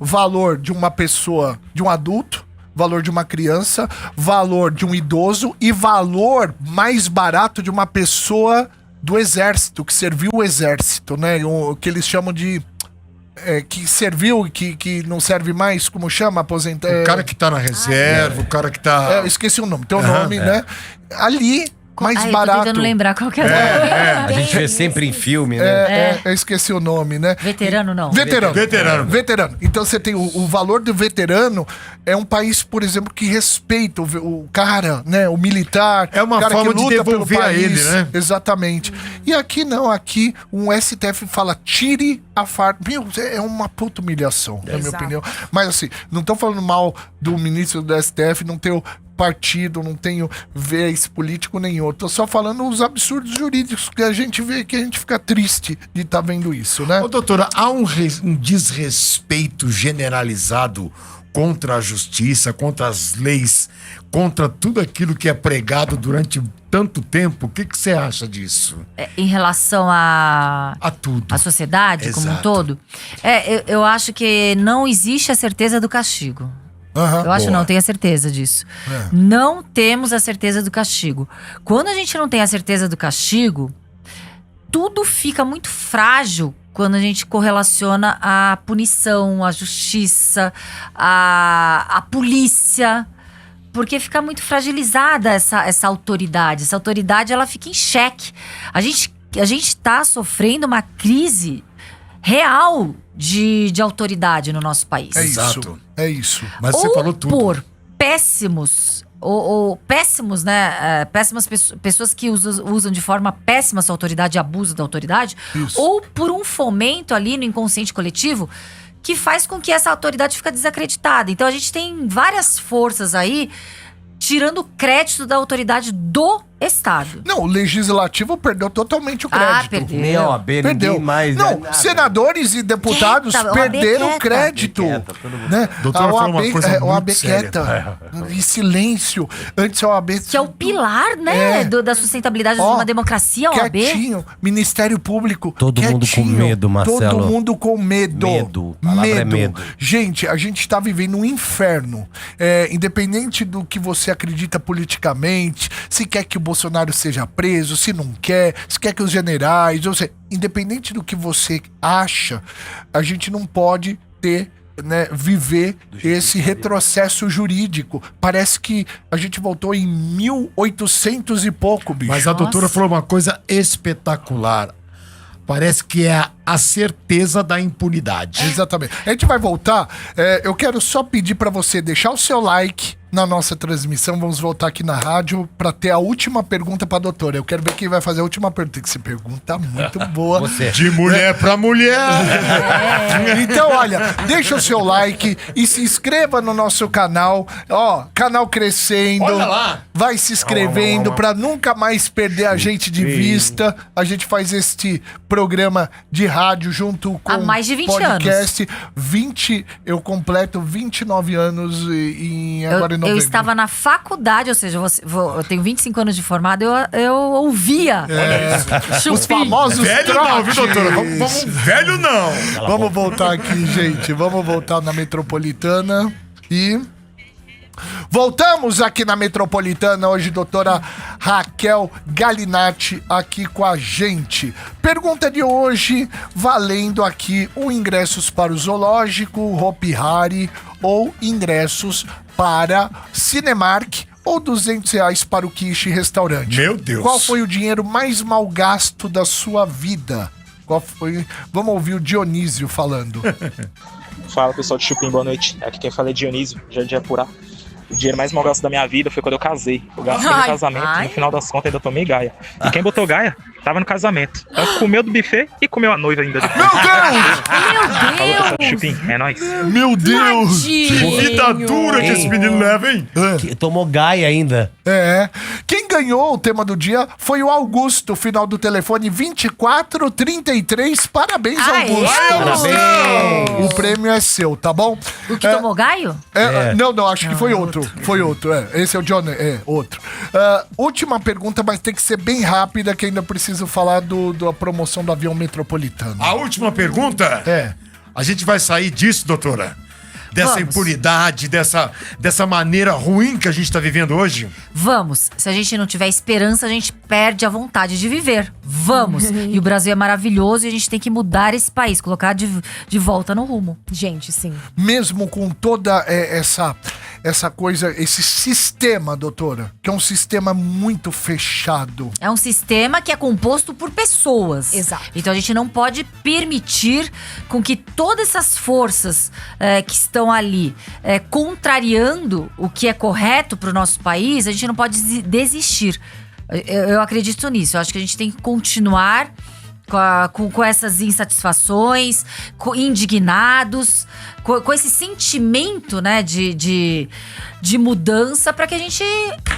[SPEAKER 1] valor de uma pessoa, de um adulto, valor de uma criança, valor de um idoso e valor mais barato de uma pessoa do exército, que serviu o exército, né? O que eles chamam de... que serviu e que não serve mais, como chama? Aposentar.
[SPEAKER 3] O cara que tá na reserva, o cara que tá...
[SPEAKER 1] Eu esqueci o nome, tem o nome, né? Ali, mais
[SPEAKER 2] Ai,
[SPEAKER 1] barato.
[SPEAKER 2] tô tentando lembrar qual que é.
[SPEAKER 4] A gente vê sempre em filme, né?
[SPEAKER 1] Eu esqueci o nome, né?
[SPEAKER 2] Veterano não.
[SPEAKER 3] Veterano.
[SPEAKER 1] Então você tem o valor do veterano, é um país, por exemplo, que respeita o cara, né? O militar.
[SPEAKER 3] É uma
[SPEAKER 1] o cara
[SPEAKER 3] forma
[SPEAKER 1] que
[SPEAKER 3] de
[SPEAKER 1] luta pelo
[SPEAKER 3] devolver a
[SPEAKER 1] país.
[SPEAKER 3] ele, né?
[SPEAKER 1] Exatamente. E aqui não, aqui um STF fala, tire a farda. Meu, é uma puta humilhação, na minha
[SPEAKER 5] Exato.
[SPEAKER 1] opinião. Mas assim, não tô falando mal do ministro do STF, não tenho partido, não tenho vez político nenhum. Tô só falando os absurdos jurídicos que a gente vê, que a gente fica triste de estar vendo isso, né?
[SPEAKER 3] Ô, doutora, há um desrespeito generalizado contra a justiça, contra as leis, contra tudo aquilo que é pregado durante tanto tempo. O que você acha disso?
[SPEAKER 2] Em relação
[SPEAKER 3] A tudo.
[SPEAKER 2] à sociedade como um
[SPEAKER 3] Exato.
[SPEAKER 2] todo, eu acho que não existe a certeza do castigo.
[SPEAKER 1] Aham.
[SPEAKER 2] Eu acho que
[SPEAKER 3] Boa.
[SPEAKER 2] não tenho a certeza disso.
[SPEAKER 1] É.
[SPEAKER 2] Não temos a certeza do castigo. Quando a gente não tem a certeza do castigo, tudo fica muito frágil quando a gente correlaciona a punição, a justiça, a polícia. Porque fica muito fragilizada essa autoridade. Essa autoridade, ela fica em xeque. A gente tá sofrendo uma crise real de autoridade no nosso país.
[SPEAKER 1] É
[SPEAKER 3] Exato.
[SPEAKER 1] isso. É isso.
[SPEAKER 3] Mas você
[SPEAKER 2] Ou
[SPEAKER 3] falou tudo.
[SPEAKER 2] por péssimos, ou péssimos, né? Péssimas pessoas que usam de forma péssima sua autoridade e abusam da autoridade.
[SPEAKER 1] Isso.
[SPEAKER 2] Ou por um fomento ali no inconsciente coletivo que faz com que essa autoridade fique desacreditada. Então a gente tem várias forças aí tirando o crédito da autoridade do Estado.
[SPEAKER 1] Não, o legislativo perdeu totalmente o crédito.
[SPEAKER 2] perdeu.
[SPEAKER 4] Nem a OAB,
[SPEAKER 1] Perdeu.
[SPEAKER 4] ninguém mais.
[SPEAKER 1] Não,
[SPEAKER 4] nada.
[SPEAKER 1] senadores e deputados
[SPEAKER 2] Quieta, OAB
[SPEAKER 1] perderam
[SPEAKER 2] quieta.
[SPEAKER 1] crédito.
[SPEAKER 4] Quieta, todo mundo.
[SPEAKER 1] Né?
[SPEAKER 3] Doutora,
[SPEAKER 1] A
[SPEAKER 3] falou uma
[SPEAKER 1] OAB,
[SPEAKER 3] coisa
[SPEAKER 1] a OAB
[SPEAKER 3] muito séria.
[SPEAKER 1] quieta. Em silêncio. Antes a OAB...
[SPEAKER 2] Que é o pilar, né?
[SPEAKER 1] É.
[SPEAKER 2] Da sustentabilidade
[SPEAKER 1] Ó,
[SPEAKER 2] de uma democracia, a OAB.
[SPEAKER 1] Quietinho, Ministério Público.
[SPEAKER 4] Todo mundo com
[SPEAKER 1] quietinho.
[SPEAKER 4] medo, Marcelo.
[SPEAKER 1] Todo mundo com medo.
[SPEAKER 4] Medo. A palavra é medo.
[SPEAKER 1] Gente, a gente tá vivendo um inferno. Independente do que você acredita politicamente, se quer que o Bolsonaro seja preso, se não quer, se quer que os generais, ou seja, independente do que você acha, a gente não pode ter, né, viver esse retrocesso jurídico. Parece que a gente voltou em 1800 e pouco, bicho.
[SPEAKER 3] Mas a doutora falou uma coisa espetacular. Parece que é a certeza da impunidade.
[SPEAKER 1] Exatamente. A gente vai voltar. Eu quero só pedir pra você deixar o seu like na nossa transmissão. Vamos voltar aqui na rádio pra ter a última pergunta pra doutora. Eu quero ver quem vai fazer a última pergunta. Que essa pergunta muito boa.
[SPEAKER 4] Você.
[SPEAKER 3] De mulher pra mulher.
[SPEAKER 1] Então, olha, deixa o seu like e se inscreva no nosso canal. Ó, canal crescendo.
[SPEAKER 3] Olha lá.
[SPEAKER 1] Vai se inscrevendo pra nunca mais perder a gente de vista. A gente faz este programa de rádio junto com
[SPEAKER 2] Há mais de 20
[SPEAKER 1] podcast. 20, eu completo 29 anos agora em
[SPEAKER 2] Eu
[SPEAKER 1] novembro.
[SPEAKER 2] estava na faculdade, ou seja, eu tenho 25 anos de formado, eu ouvia.
[SPEAKER 1] Os famosos
[SPEAKER 3] Velho não, viu,
[SPEAKER 1] trote.
[SPEAKER 3] doutora? Vamos velho não.
[SPEAKER 1] Vamos voltar aqui, gente. Vamos voltar na Metropolitana e... Voltamos aqui na Metropolitana hoje, doutora Raquel Galinatti aqui com a gente. Pergunta de hoje, valendo aqui o ingressos para o Zoológico, Hopi Hari ou ingressos para Cinemark ou R$200 para o Quiche Restaurante.
[SPEAKER 3] Meu Deus.
[SPEAKER 1] Qual foi o dinheiro mais mal gasto da sua vida? Qual foi? Vamos ouvir o Dionísio falando.
[SPEAKER 7] Fala, pessoal de Chupim, boa noite. Aqui quem fala é Dionísio, Jardim Apurá. O dinheiro mais mal gasto da minha vida foi quando eu casei. Eu gastei no casamento, no final das contas ainda tomei gaia. E quem botou gaia, tava no casamento. Então comeu do buffet e comeu a noiva ainda depois.
[SPEAKER 1] Meu Deus!
[SPEAKER 7] Falou, pessoal de Chupim, é nóis.
[SPEAKER 1] Meu Deus!
[SPEAKER 3] Vida dura que esse menino leva, hein?
[SPEAKER 4] Que tomou Gaia ainda.
[SPEAKER 1] É. Quem ganhou o tema do dia foi o Augusto, final do telefone 2433. Parabéns,
[SPEAKER 2] Aê,
[SPEAKER 1] Augusto.
[SPEAKER 4] Parabéns.
[SPEAKER 1] O prêmio é seu, tá bom?
[SPEAKER 2] O que tomou gaio?
[SPEAKER 1] Não, acho que foi outro. Foi outro, Esse é o John, outro. Última pergunta, mas tem que ser bem rápida, que ainda preciso falar da promoção do avião metropolitano.
[SPEAKER 3] A última pergunta.
[SPEAKER 1] É.
[SPEAKER 3] A gente vai sair disso, doutora? Dessa
[SPEAKER 2] Vamos.
[SPEAKER 3] impunidade, dessa maneira ruim que a gente tá vivendo hoje?
[SPEAKER 2] Vamos. Se a gente não tiver esperança, a gente perde a vontade de viver. Vamos. E o Brasil é maravilhoso e a gente tem que mudar esse país, colocar de volta no rumo.
[SPEAKER 5] Gente, sim.
[SPEAKER 1] Mesmo com toda essa coisa, esse sistema, doutora, que é um sistema muito fechado.
[SPEAKER 2] É um sistema que é composto por pessoas.
[SPEAKER 5] Exato.
[SPEAKER 2] Então a gente não pode permitir com que todas essas forças que estão ali contrariando o que é correto para o nosso país, a gente não pode desistir. Eu acredito nisso. Eu acho que a gente tem que continuar com essas insatisfações, indignados, com esse sentimento, né, de mudança para que a gente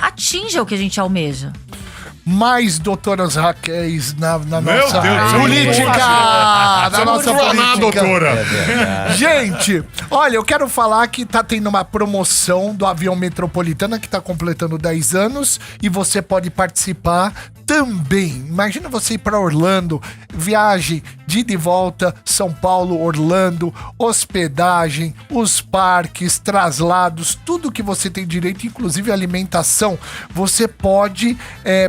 [SPEAKER 2] atinja o que a gente almeja.
[SPEAKER 1] Mais doutoras Raquéis na
[SPEAKER 3] Meu
[SPEAKER 1] nossa
[SPEAKER 3] Deus,
[SPEAKER 1] política! Na
[SPEAKER 3] Você não
[SPEAKER 1] nossa
[SPEAKER 3] falou nada,
[SPEAKER 1] política.
[SPEAKER 3] doutora.
[SPEAKER 1] Gente, olha, eu quero falar que tá tendo uma promoção do avião Metropolitana que tá completando 10 anos e você pode participar também. Imagina você ir pra Orlando, viagem de ida e volta, São Paulo, Orlando, hospedagem, os parques, traslados, tudo que você tem direito, inclusive alimentação, você pode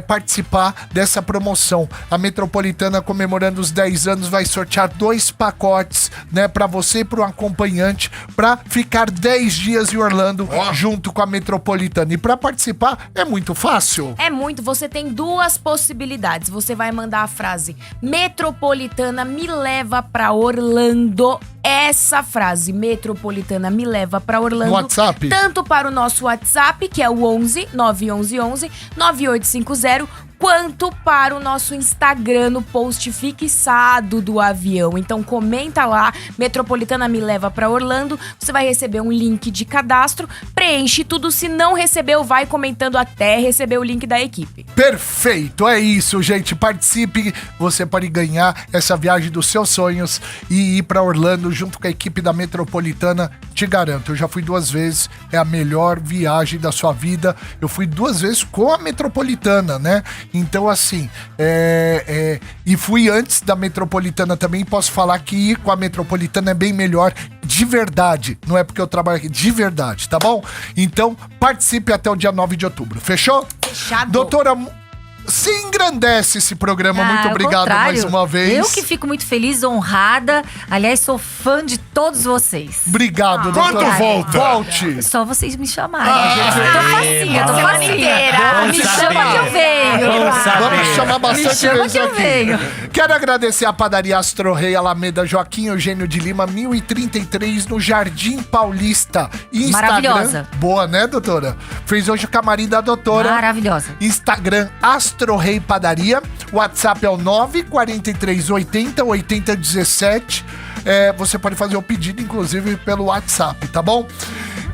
[SPEAKER 1] participar dessa promoção. A Metropolitana, comemorando os 10 anos, vai sortear 2 pacotes, né, pra você e pro acompanhante, pra ficar 10 dias em Orlando junto com a Metropolitana. E pra participar é muito fácil.
[SPEAKER 5] É muito, você tem duas possibilidades. Você vai mandar a frase: Metropolitana me leva pra Orlando. Essa frase, Metropolitana me leva pra Orlando.
[SPEAKER 1] No WhatsApp?
[SPEAKER 5] Tanto para o nosso WhatsApp, que é o 11 911 9850, quanto para o nosso Instagram, no post fixado do avião. Então comenta lá, Metropolitana me leva pra Orlando. Você vai receber um link de cadastro, preenche tudo. Se não recebeu, vai comentando até receber o link da equipe.
[SPEAKER 1] Perfeito, é isso, gente. Participe, você pode ganhar essa viagem dos seus sonhos e ir pra Orlando junto com a equipe da Metropolitana. Te garanto, eu já fui 2 vezes, é a melhor viagem da sua vida. Eu fui 2 vezes com a Metropolitana, né? Então, assim, e fui antes da Metropolitana também. Posso falar que ir com a Metropolitana é bem melhor, de verdade. Não é porque eu trabalho aqui, de verdade, tá bom? Então, participe até o dia 9 de outubro. Fechou?
[SPEAKER 5] Fechado.
[SPEAKER 1] Doutora, Você engrandece esse programa. Muito
[SPEAKER 2] ao
[SPEAKER 1] obrigado
[SPEAKER 2] contrário.
[SPEAKER 1] mais uma vez.
[SPEAKER 2] Eu que fico muito feliz, honrada. Aliás, sou fã de todos vocês.
[SPEAKER 1] Obrigado,
[SPEAKER 3] Quando
[SPEAKER 1] doutora.
[SPEAKER 3] volta?
[SPEAKER 1] Volte.
[SPEAKER 2] Só vocês me chamarem, gente. Eu tô facinha, tô
[SPEAKER 5] Semana
[SPEAKER 2] facinha.
[SPEAKER 5] inteira.
[SPEAKER 2] Me chama que eu venho.
[SPEAKER 4] Vamos saber.
[SPEAKER 1] Vamos chamar bastante
[SPEAKER 2] Me chama
[SPEAKER 1] vezes
[SPEAKER 2] que eu
[SPEAKER 1] aqui.
[SPEAKER 2] venho.
[SPEAKER 1] Quero agradecer a padaria Astro Rei Alameda Joaquim Eugênio de Lima, 1033, no Jardim Paulista. Instagram.
[SPEAKER 2] Maravilhosa.
[SPEAKER 1] Boa, né, doutora? Fez hoje o camarim da doutora.
[SPEAKER 2] Maravilhosa.
[SPEAKER 1] Instagram Astro Rei Padaria. WhatsApp é o 943808017. Você pode fazer o pedido, inclusive, pelo WhatsApp, tá bom?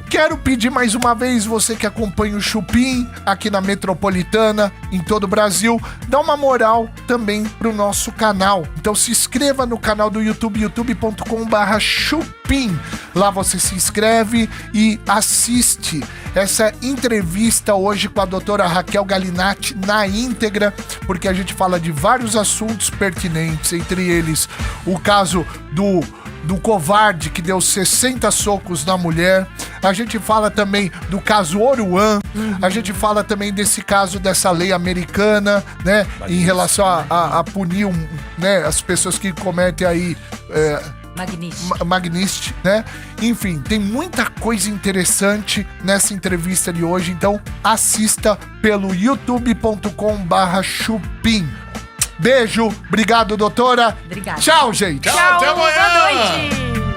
[SPEAKER 1] Quero pedir mais uma vez, você que acompanha o Chupim aqui na Metropolitana, em todo o Brasil, dá uma moral também pro nosso canal. Então se inscreva no canal do YouTube, youtube.com/Chupim. Lá você se inscreve e assiste essa entrevista hoje com a doutora Raquel Galinatti na íntegra, porque a gente fala de vários assuntos pertinentes, entre eles o caso do covarde que deu 60 socos na mulher. A gente fala também do caso Oruan. A gente fala também desse caso dessa lei americana, né? Em relação a punir né, as pessoas que cometem aí... Magniste, né? Enfim, tem muita coisa interessante nessa entrevista de hoje, então assista pelo youtube.com/Chupim. Beijo, obrigado, doutora.
[SPEAKER 2] Obrigada.
[SPEAKER 1] Tchau, gente.
[SPEAKER 3] Tchau, até amanhã.
[SPEAKER 5] Boa noite.